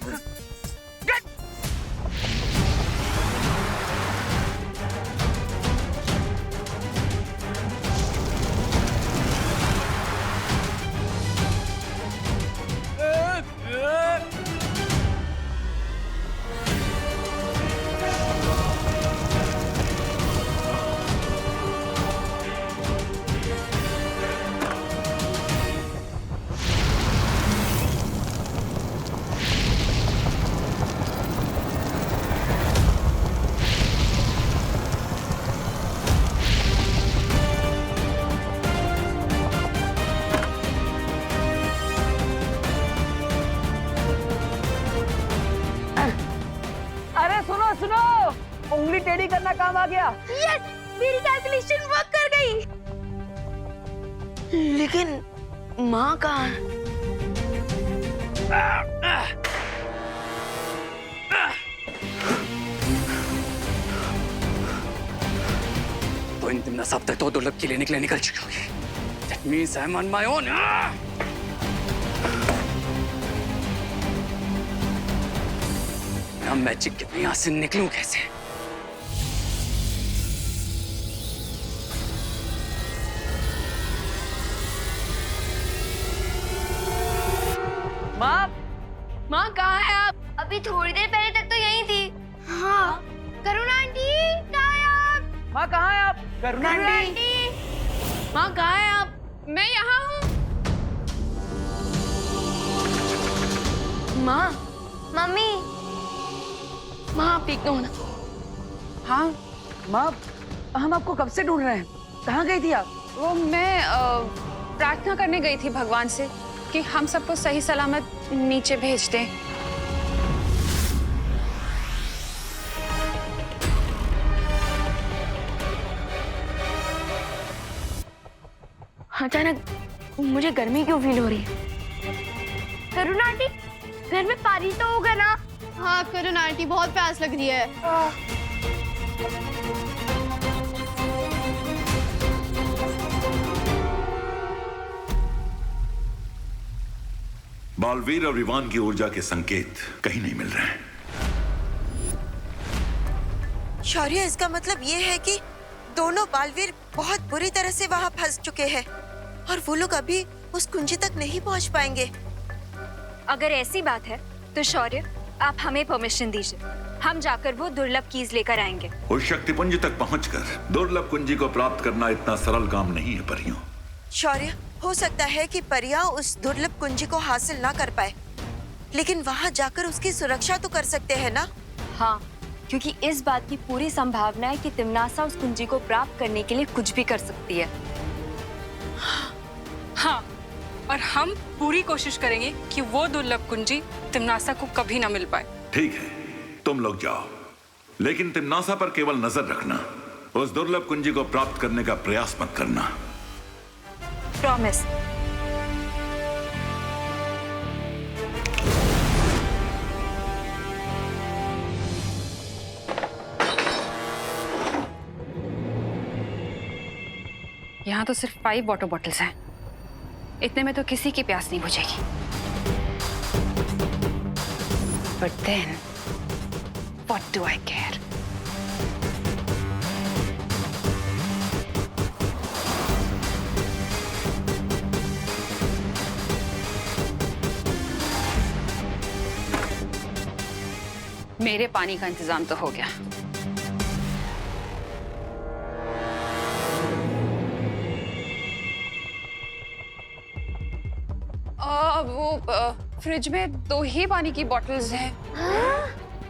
S4: उंगली टेढ़ी करना काम आ गया।
S10: यस, मेरी कैलकुलेशन वर्क कर गई।
S3: लेकिन माँ कहाँ है?
S7: तो इन तुमने सब तक तो दुर्लभ के लिए निकल चुकी होगी। That means I'm on my own. मैं मैजिक के यहाँ से निकलूं कैसे?
S3: माँ कहाँ है आप?
S10: अभी थोड़ी देर पहले तक तो यहीं थी। हाँ, करुणा आंटी कहाँ है आप?
S4: माँ कहाँ है आप? करुणा
S10: आंटी।
S3: माँ कहाँ है आप?
S12: मैं यहाँ हूँ।
S3: माँ।
S10: मम्मी।
S3: माँ आप ठीक तो हो ना?
S4: हाँ माँ, हम आपको कब से ढूंढ रहे हैं। कहाँ गई थी आप?
S12: वो मैं प्रार्थना करने गई थी भगवान से कि हम सबको सही सलामत नीचे भेज दें।
S3: अचानक मुझे गर्मी क्यों फील हो रही है?
S10: करुणा आंटी, घर में पानी तो होगा ना? हाँ करुणा आंटी, बहुत प्यास लग रही है।
S1: बालवीर और इवान की ऊर्जा के संकेत कहीं नहीं मिल रहे हैं।
S2: शौर्य, इसका मतलब ये है कि दोनों बालवीर बहुत बुरी तरह से वहां फंस चुके हैं और वो लोग अभी उस कुंजी तक नहीं पहुंच पाएंगे।
S12: अगर ऐसी बात है तो शौर्य, आप हमें परमिशन दीजिए, हम जाकर वो दुर्लभ कीज लेकर आएंगे।
S1: उस शक्तिपुंज तक पहुंचकर दुर्लभ कुंजी को प्राप्त करना इतना सरल काम नहीं है परियों।
S2: शौर्य, हो सकता है कि परियां उस दुर्लभ कुंजी को हासिल ना कर पाए, लेकिन वहां जाकर उसकी सुरक्षा तो कर सकते हैं ना?
S12: हाँ, क्योंकि इस बात की पूरी संभावना है कि तिम्नासा उस कुंजी को प्राप्त करने के लिए कुछ भी कर सकती है।
S15: हाँ, और हम पूरी कोशिश करेंगे कि वो दुर्लभ कुंजी तिम्नासा को कभी ना मिल पाए।
S1: ठीक है, तुम लोग जाओ, लेकिन तिम्नासा पर केवल नजर रखना, उस दुर्लभ कुंजी को प्राप्त करने का प्रयास मत करना।
S12: प्रॉमिस।
S15: यहाँ तो सिर्फ 5 वाटर बॉटल्स हैं। इतने में तो किसी की प्यास नहीं बुझेगी। But then, what do I care? मेरे पानी का इंतजाम तो हो गया। वो फ्रिज में 2 ही पानी की बॉटल्स हैं।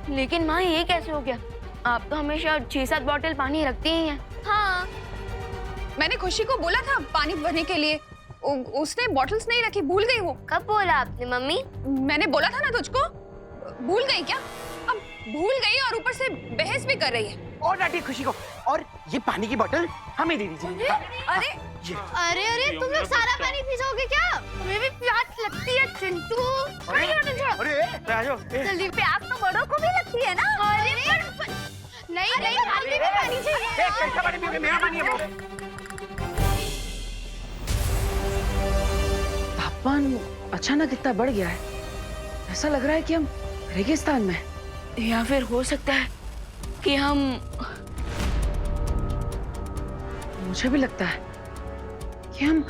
S3: लेकिन माँ ये कैसे हो गया? आप तो हमेशा 6-7 बॉटल पानी रखती ही हैं।
S15: हाँ, मैंने खुशी को बोला था पानी भरने के लिए, उसने बॉटल्स नहीं रखी, भूल गई वो।
S10: कब बोला आपने मम्मी?
S15: मैंने बोला था ना तुझको, भूल गई क्या? अब भूल गई और ऊपर से बहस भी कर रही है।
S9: और डांटी खुशी को, और ये पानी की बोतल हमें दे दीजिए।
S10: अरे अरे अरे तुम लोग सारा पानी पी जाओगे क्या? तुम्हें भी प्यास लगती है चिंटू? जल्दी प्यास तो बड़ों को भी लगती है ना? अरे नहीं नहीं हमें भी पानी चाहिए।
S4: तापमान अचानक इतना बढ़ गया है, ऐसा लग रहा है कि हम रेगिस्तान में,
S3: या फिर हो सकता है कि हम,
S4: मुझे भी लगता है कि हम,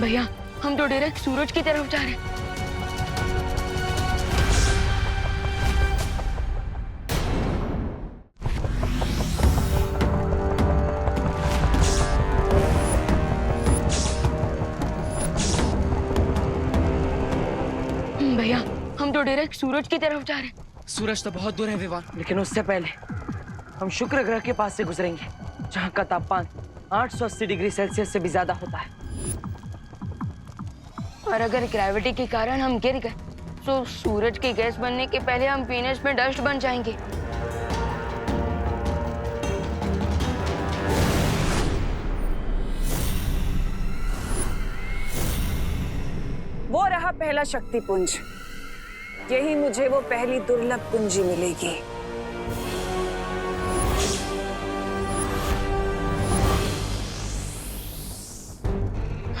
S3: भैया हम तो डायरेक्ट सूरज की तरफ जा रहे हैं। भैया हम तो डायरेक्ट सूरज की तरफ जा रहे हैं।
S9: सूरज तो बहुत दूर है विवान,
S4: लेकिन उससे पहले हम शुक्र ग्रह के पास से गुजरेंगे, जहाँ का तापमान 880 डिग्री सेल्सियस से भी ज्यादा होता है।
S3: और अगर ग्रेविटी के कारण हम गिर गए तो सूरज की गैस बनने के पहले हम वीनस में डस्ट बन जाएंगे।
S5: वो रहा पहला शक्ति पुंज। यही मुझे वो पहली दुर्लभ कुंजी मिलेगी।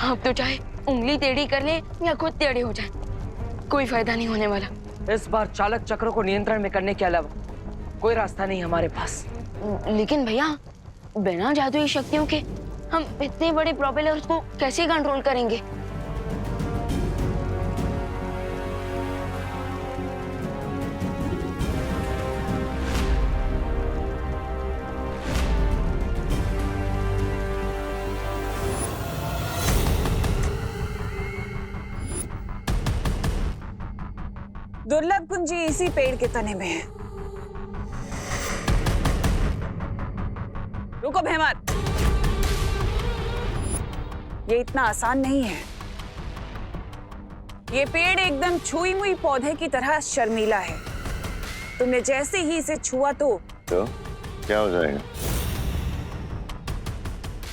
S3: आप तो चाहे उंगली टेढ़ी कर ले या खुद टेढ़े हो जाए, कोई फायदा नहीं होने वाला।
S4: इस बार चालक चक्र को नियंत्रण में करने के अलावा कोई रास्ता नहीं हमारे पास।
S3: लेकिन भैया बिना जादुई शक्तियों के हम इतने बड़े प्रोपेलर्स को कैसे कंट्रोल करेंगे?
S5: दुर्लभ कुंजी इसी पेड़ के तने में है। रुको भैमर, ये इतना आसान नहीं है। ये पेड़ एकदम छुई मुई पौधे की तरह शर्मीला है। तुमने जैसे ही इसे छुआ तो
S6: क्या हो जाएगा?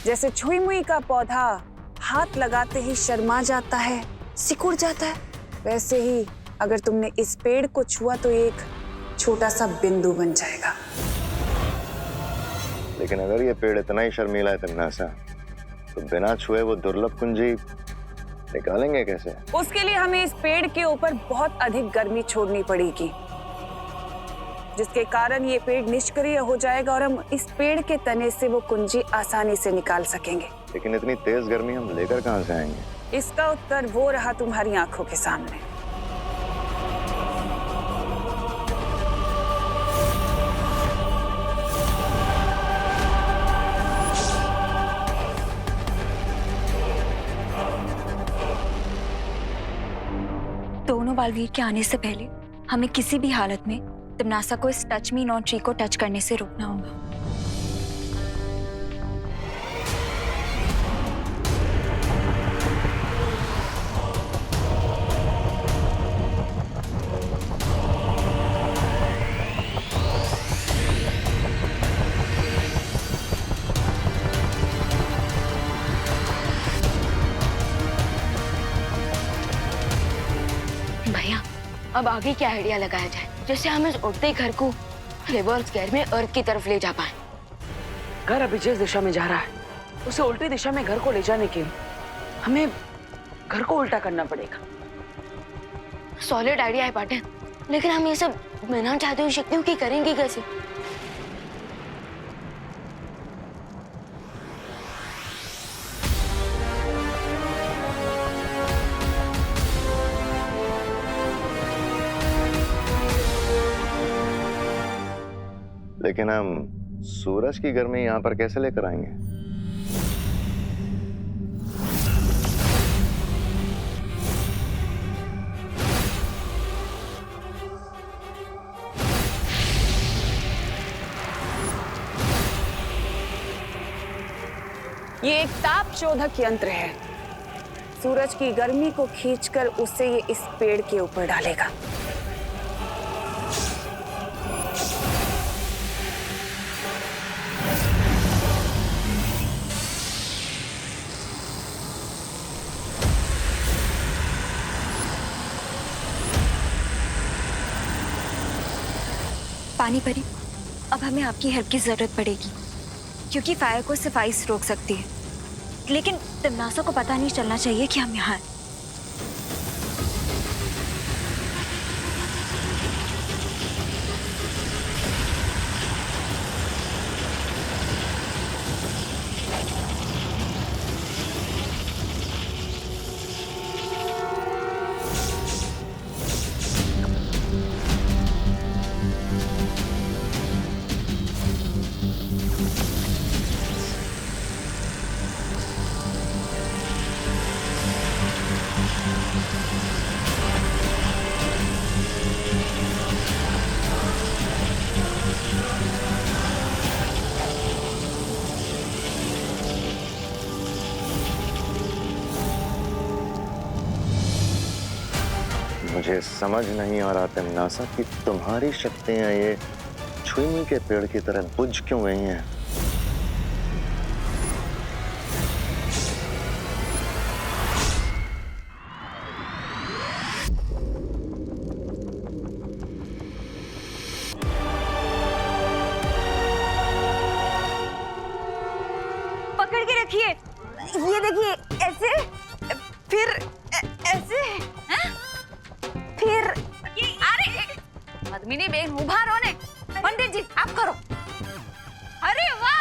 S5: जैसे छुई मुई का पौधा हाथ लगाते ही शर्मा जाता है, सिकुड़ जाता है, वैसे ही अगर तुमने इस पेड़ को छुआ तो एक छोटा सा बिंदु बन जाएगा।
S6: लेकिन अगर ये पेड़ इतना ही शर्मीला है तिम्नासा, तो बिना छुए वो दुर्लभ कुंजी निकालेंगे कैसे?
S5: उसके लिए हमें इस पेड़ के ऊपर बहुत अधिक गर्मी छोड़नी पड़ेगी, जिसके कारण ये पेड़ निष्क्रिय हो जाएगा और हम इस पेड़ के तने से वो कुंजी आसानी से निकाल सकेंगे।
S6: लेकिन इतनी तेज गर्मी हम लेकर कहाँ से आएंगे?
S5: इसका उत्तर वो रहा तुम्हारी आंखों के सामने।
S12: दोनों बालवीर के आने से पहले हमें किसी भी हालत में तिम्नासा को इस टच मी नॉट ट्री को टच करने से रोकना होगा।
S3: अब आगे क्या आइडिया लगाया जाए जिससे हम इस उड़ते घर को रिवर्स गेयर में अर्थ की तरफ ले जा पाए।
S4: घर अभी जिस दिशा में जा रहा है उसे उल्टी दिशा में घर को ले जाने के लिए हमें घर को उल्टा करना पड़ेगा।
S3: सॉलिड आइडिया है पाटिल, लेकिन हम ये सब बिना चाहते हुए शक्तियों की करेंगे कैसे?
S6: लेकिन हम सूरज की गर्मी यहाँ पर कैसे लेकर आएंगे?
S5: ये एक ताप शोधक यंत्र है। सूरज की गर्मी को खींचकर उसे ये इस पेड़ के ऊपर डालेगा।
S12: पानी परी, अब हमें आपकी हेल्प की जरूरत पड़ेगी क्योंकि फायर को सिर्फ आइस रोक सकती है, लेकिन तिमनासा को पता नहीं चलना चाहिए कि हम यहाँ हैं।
S6: मुझे समझ नहीं आ रहा तिमनासा कि तुम्हारी शक्तियां ये छुई के पेड़ की तरह बुझ क्यों गई हैं?
S12: पकड़ के रखिए, ये देखिए, ऐसे फिर ऐसे फिर
S15: अरे पद्मिनी बेन उभा रहो ने। पंडित जी आप करो। अरे वाह,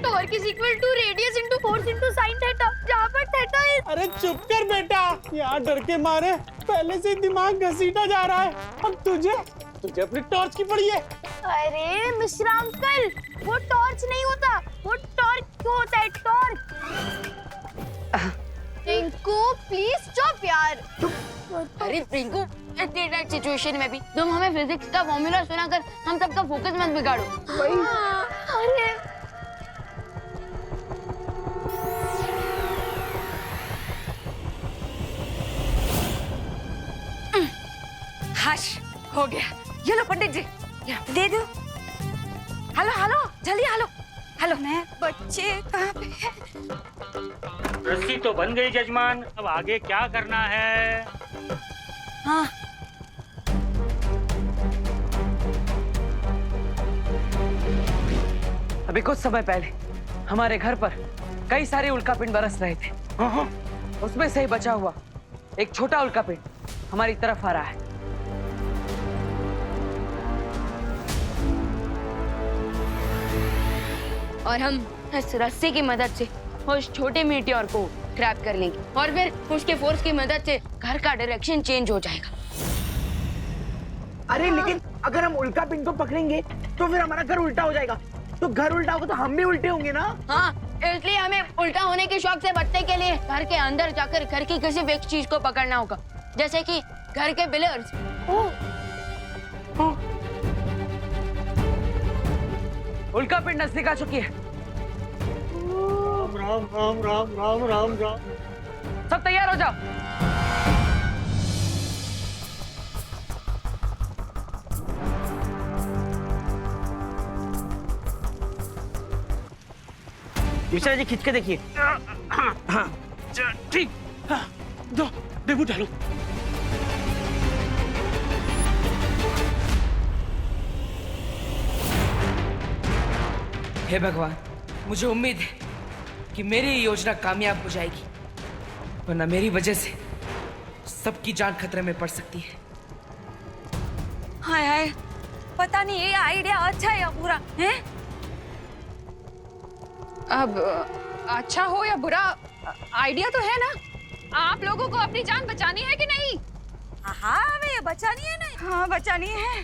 S10: torque is equal to radius into force into sine theta, जहां पर थीटा इज।
S14: अरे चुप कर बेटा, यहाँ डर के मारे पहले से दिमाग घसीटा जा रहा है। अब तुझे अपनी टॉर्च की पड़ी है।
S10: अरे मिश्रा अंकल, वो टॉर्च नहीं होता, वो टॉर्क होता है, टॉर्क। रिंकू प्लीज स्टॉप यार।
S3: अरे रिंकू, इतनी टाइट सिचुएशन में भी तुम हमें फिजिक्स का फॉर्मूला सुनाकर हम सबका फोकस मत बिगाड़ो।
S10: अरे
S15: हश, हो गया। ये लो पंडित जी,
S12: दे दो।
S15: हेलो हेलो, जल्दी हेलो हेलो।
S12: मैं बच्चे कहाँ पे हैं?
S13: रस्सी तो बन गई जजमान, अब आगे क्या करना है?
S12: हाँ,
S4: अभी कुछ समय पहले हमारे घर पर कई सारे उल्कापिंड बरस रहे थे। उसमें से ही बचा हुआ एक छोटा उल्कापिंड हमारी तरफ आ रहा है।
S3: और हम इस रस्सी की मदद से उस छोटे मीटियोर को ट्रैप कर लेंगे और फिर उसके फोर्स की मदद से घर का डायरेक्शन चेंज हो जाएगा।
S9: अरे लेकिन अगर हम उल्का पिंड को पकड़ेंगे तो फिर हमारा घर उल्टा हो जाएगा, तो घर उल्टा होगा तो हम भी उल्टे होंगे ना।
S3: हाँ, इसलिए हमें उल्टा होने के शौक से बचने के लिए घर के अंदर जाकर घर की किसी भी एक चीज को पकड़ना होगा, जैसे कि घर के पिलर्स।
S4: उल्कापिंड नजदीक आ चुकी है।
S14: राम राम राम राम राम राम।
S4: सब तैयार हो जाओ।
S9: मिश्रा जी खींच के देखिए। ठीक।
S14: दो डेबू डालो।
S9: हे भगवान, मुझे उम्मीद है कि मेरी ये योजना कामयाब हो जाएगी, वरना मेरी वजह से सबकी जान खतरे में पड़ सकती है।
S12: हाय हाय, पता नहीं ये आइडिया अच्छा है या बुरा है।
S15: अब अच्छा हो या बुरा, आइडिया तो है ना। आप लोगों को अपनी जान बचानी है कि नहीं?
S12: हाँ हमें बचानी है ना। हाँ बचानी है।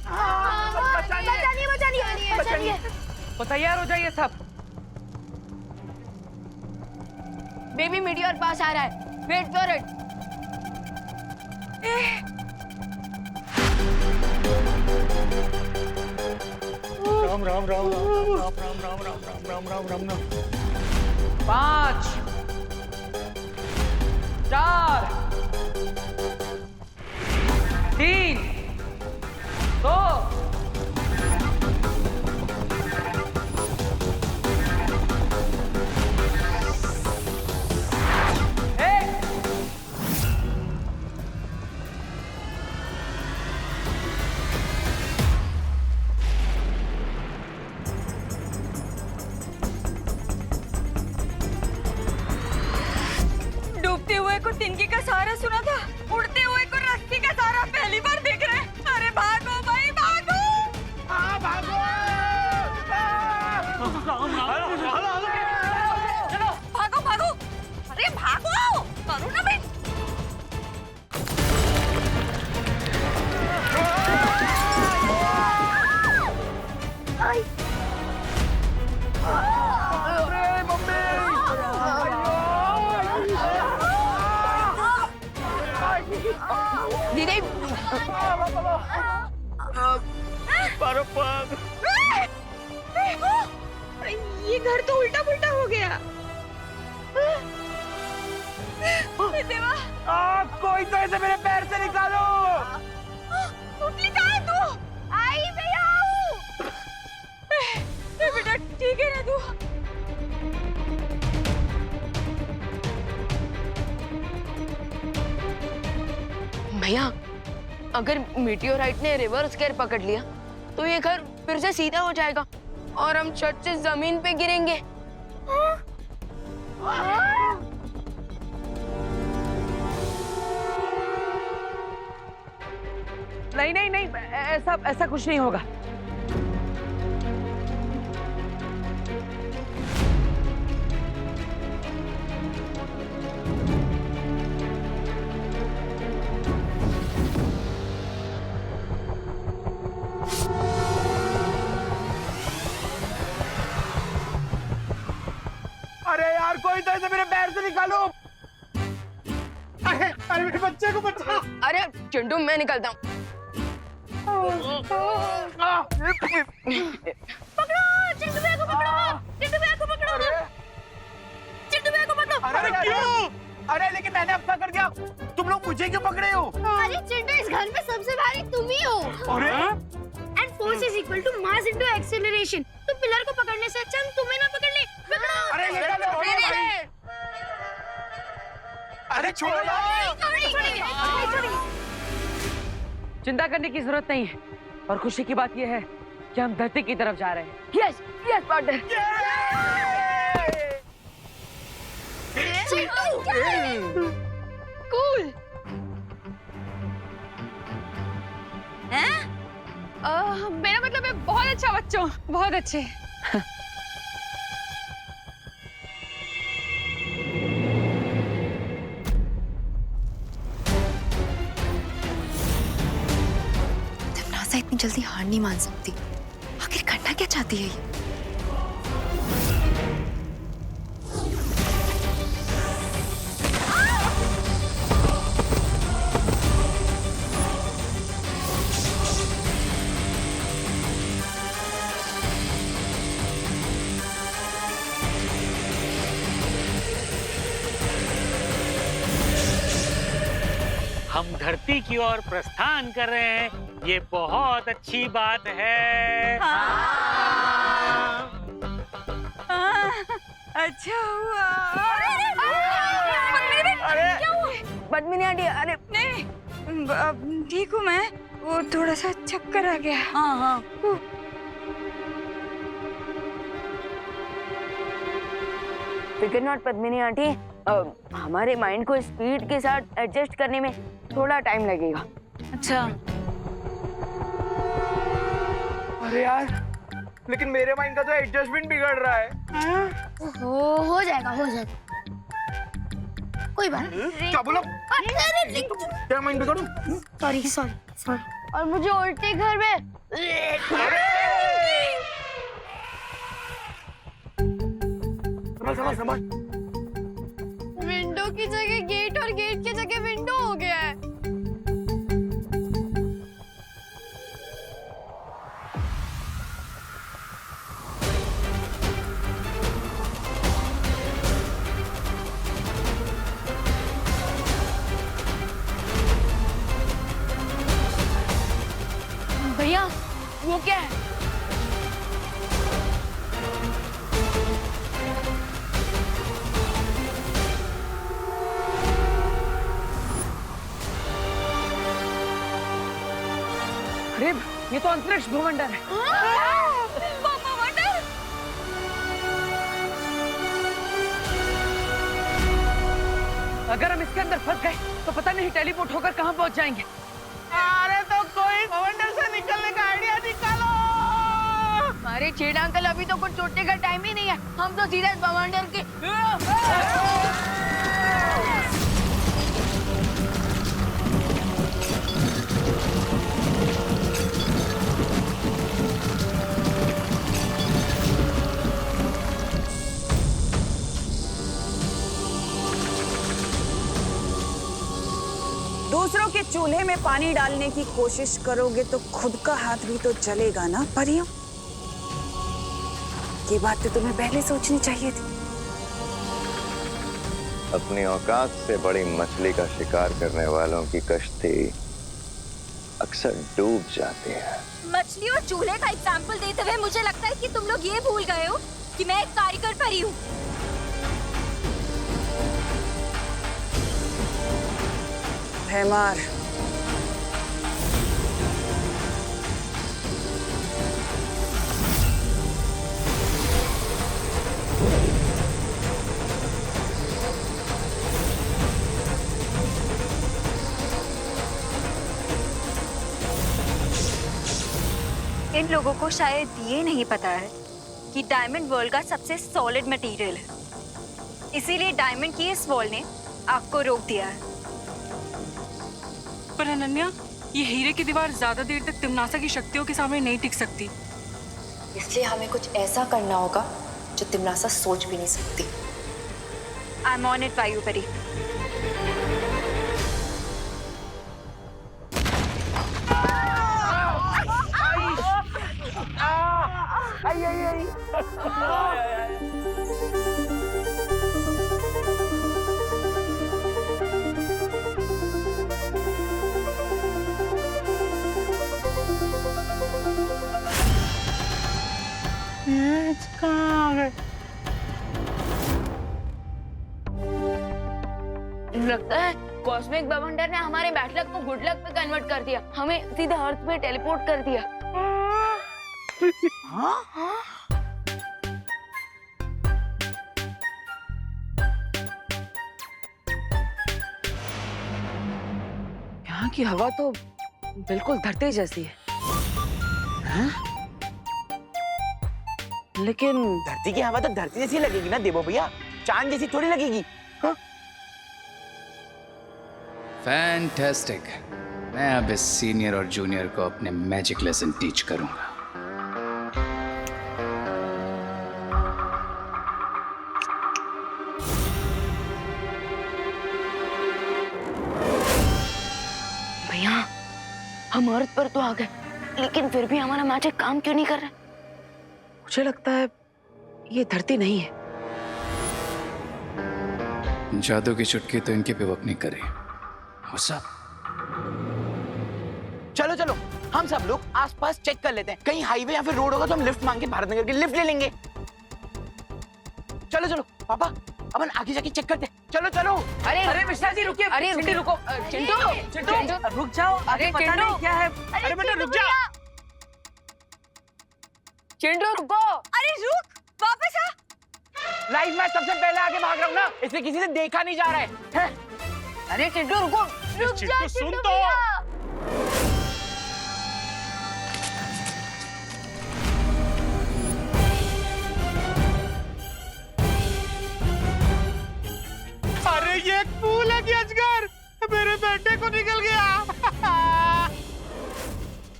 S15: बचानी है।
S9: तो तैयार हो जाइए सब।
S3: बेबी मीटियोर पास आ रहा है, wait for it.
S14: Ram Ram Ram Ram Ram Ram Ram Ram Ram Ram Ram.
S9: 5 4 3 2
S12: डूबते हुए को तिनके का सहारा सुना था, उड़ते हुए को रस्सी का सहारा पहली बार दिख रहा है। अरे भागो भाई भागो।
S14: हाँ भागो।
S12: चलो भागो भागो। अरे भागो, करो ना भाई।
S3: दीदी
S12: ये घर तो उल्टा पुल्टा हो गया। देवा,
S9: कोई तो ऐसे मेरे पैर से निकालो।
S12: निकाल तू। आई मैं आऊं। बेटा ठीक है ना तू?
S3: भैया, अगर मीटियोराइट ने रिवर्स गियर पकड़ लिया तो ये घर फिर से सीधा हो जाएगा और हम छत से जमीन पे गिरेंगे।
S9: नहीं नहीं नहीं, ऐसा कुछ नहीं होगा।
S14: अरे यार, कोई तो ऐसे मेरे पैर से निकालो। अरे मेरे बच्चे को बचा।
S3: अरे चिंटू, मैं निकलता हूँ।
S12: पकड़ो चिंटू भैया को, पकड़ो चिंटू भैया को, पकड़ो चिंटू भैया को पकड़ो।
S14: अरे क्यों? अरे लेकिन मैंने अपना कर दिया, तुम लोग मुझे क्यों पकड़े हो?
S10: अरे चिंटू, इस घर में सबसे भारी तुम ही हो।
S14: अरे
S10: and force is equal to mass into acceleration. तो पिलर को पकड़ने से अच्छा हम तुम्हें ना पकड़ ले। पकड़ो।
S14: अरे अरे छोड़ो।
S9: चिंता करने की जरूरत नहीं है, और खुशी की बात यह है कि हम धरती की तरफ जा रहे हैं।
S3: Yes yes partner.
S12: कूल।
S15: मेरा मतलब है बहुत अच्छा बच्चों, बहुत अच्छे।
S2: नासा इतनी जल्दी हार नहीं मान सकती। आखिर करना क्या चाहती है ये?
S13: हम धरती की ओर प्रस्थान कर रहे हैं, ये बहुत अच्छी बात है।
S12: अच्छा हुआ।
S4: अरे
S3: क्या हुआ? पद्मिनी आंटी, अरे
S12: नहीं, ठीक हूँ मैं। वो थोड़ा सा चक्कर आ गया।
S3: हाँ हाँ। फिकर नॉट पद्मिनी आंटी, हमारे माइंड को स्पीड के साथ एडजस्ट करने में थोड़ा टाइम लगेगा।
S12: अच्छा।
S9: अरे यार, लेकिन मेरे माइंड का तो एडजस्टमेंट बिगड़ रहा है।
S10: हो जाएगा, हो जाएगा, कोई बात नहीं।
S9: क्या बोला? क्या माइंड बिगड़ू?
S10: Sorry sorry sorry. और मुझे उल्टे घर में
S9: समझ।
S10: विंडो की जगह गेट और गेट की जगह विंडो हो गया है।
S3: भैया वो क्या है?
S4: अरे ये तो अंतरिक्ष भूमंडल है। अगर हम इसके अंदर फंस गए तो पता नहीं टेलीपोर्ट होकर कहाँ पहुँच जाएंगे।
S14: अरे तो कोई भवंडर से निकलने का आइडिया निकालो।
S3: अरे छेड़ा अंकल, अभी तो कुछ सोचने का टाइम ही नहीं है। हम तो सीधा भवंडर के
S5: दूसरों के चूल्हे में पानी डालने की कोशिश करोगे तो खुद का हाथ भी तो जलेगा ना परियों। ये बात तो तुम्हें पहले सोचनी चाहिए थी।
S6: अपनी औकात से बड़ी मछली का शिकार करने वालों की कश्ती अक्सर डूब जाती है।
S12: मछली और चूल्हे का एग्जाम्पल देते हुए मुझे लगता है कि तुम लोग ये भूल गए हो कि मैं एक कारीगर परी हूँ।
S5: भैमार,
S12: इन लोगों को शायद ये नहीं पता है कि डायमंड वर्ल्ड का सबसे सॉलिड मटेरियल है, इसीलिए डायमंड की इस वॉल ने आग को रोक दिया है।
S16: पर अनन्या, ये हीरे की दीवार ज्यादा देर तक तिमनासा की शक्तियों के सामने नहीं टिक सकती।
S17: इसलिए हमें कुछ ऐसा करना होगा जो तिमनासा सोच भी नहीं सकती।
S12: आई एम ऑन इट वायुपरी।
S3: लगता है कॉस्मिक भवंडर ने हमारे बैड लक को गुड लक पे कन्वर्ट कर दिया, हमें सीधे अर्थ पे टेलीपोर्ट कर दिया।
S5: हाँ? यहाँ की हवा तो बिल्कुल धरती जैसी है। हाँ? लेकिन
S9: धरती की हवा तो धरती जैसी लगेगी ना देवो भैया, चांद जैसी थोड़ी लगेगी। हाँ?
S7: फैंटास्टिक। मैं अब इस सीनियर और जूनियर को अपने मैजिक लेसन टीच करूंगा।
S3: भैया, हम अर्थ पर तो आ गए, लेकिन फिर भी हमारा मैजिक काम क्यों नहीं कर रहा?
S5: मुझे लगता है ये धरती नहीं है।
S7: जादू की चुटकी तो इनके पे वर्क नहीं करे। सब
S9: चलो चलो, हम सब लोग आसपास चेक कर लेते हैं, कहीं हाईवे या फिर रोड होगा तो हम लिफ्ट मांग के भारत नगर की लिफ्ट ले लेंगे। चलो चलो पापा, अपन आगे जाके चेक करते। चलो चलो।
S4: अरे मिश्रा जी रुकिए।
S3: अरे
S4: रुको। चिंटू रुक जाओ। अरे पता नहीं क्या है।
S14: अरे बेटा रुक जा।
S3: चिंटू रुको।
S12: अरे रुक, वापस आ।
S9: लाइफ में सबसे पहले आगे भाग रहा हूँ ना, इसलिए किसी से देखा नहीं जा रहा है।
S3: अरे चिंटू रुको।
S14: रुक जा सुन तो। अरे ये एक फूल है कि अजगर मेरे बेटे को निकल गया।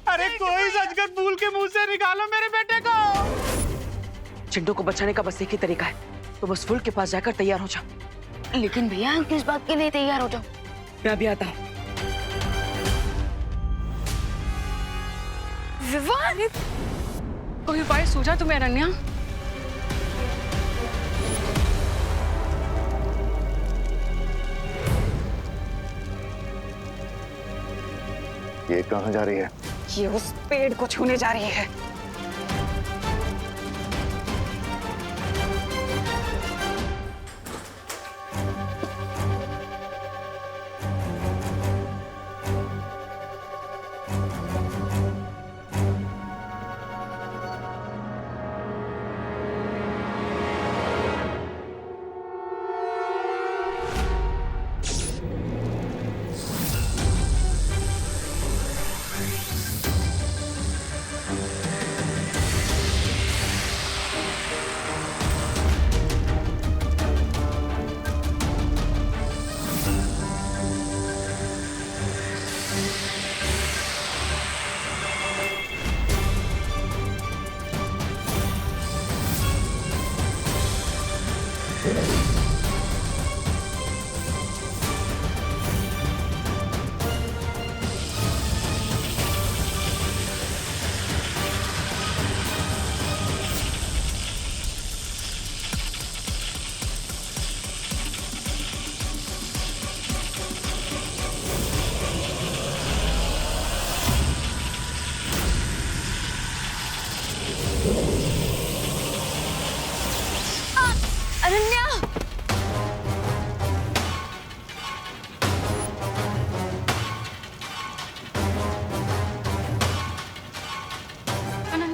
S14: अरे कोई अजगर फूल के मुंह से निकालो मेरे बेटे को।
S4: चिंटू को बचाने का बस एक ही तरीका है, तो बस फुल के पास जाकर तैयार हो जाओ।
S3: लेकिन भैया हम किस बात के लिए तैयार हो जाओ?
S4: मैं अभी आता हूँ।
S16: विवान, कोई उपाय सूझा तुम्हें अनन्या?
S6: ये कहाँ जा रही है?
S5: ये उस पेड़ को छूने जा रही है।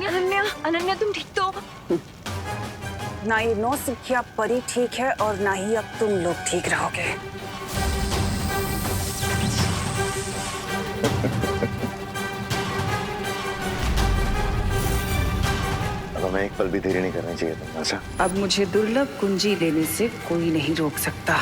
S12: अनन्या, अनन्या तुम ठीक तो?
S5: ना ये नौसिखिया परी ठीक है और ना ही अब तुम लोग ठीक रहोगे।
S6: अब हमें एक पल भी देरी नहीं करनी चाहिए तुम।
S5: अब मुझे दुर्लभ कुंजी लेने से कोई नहीं रोक सकता।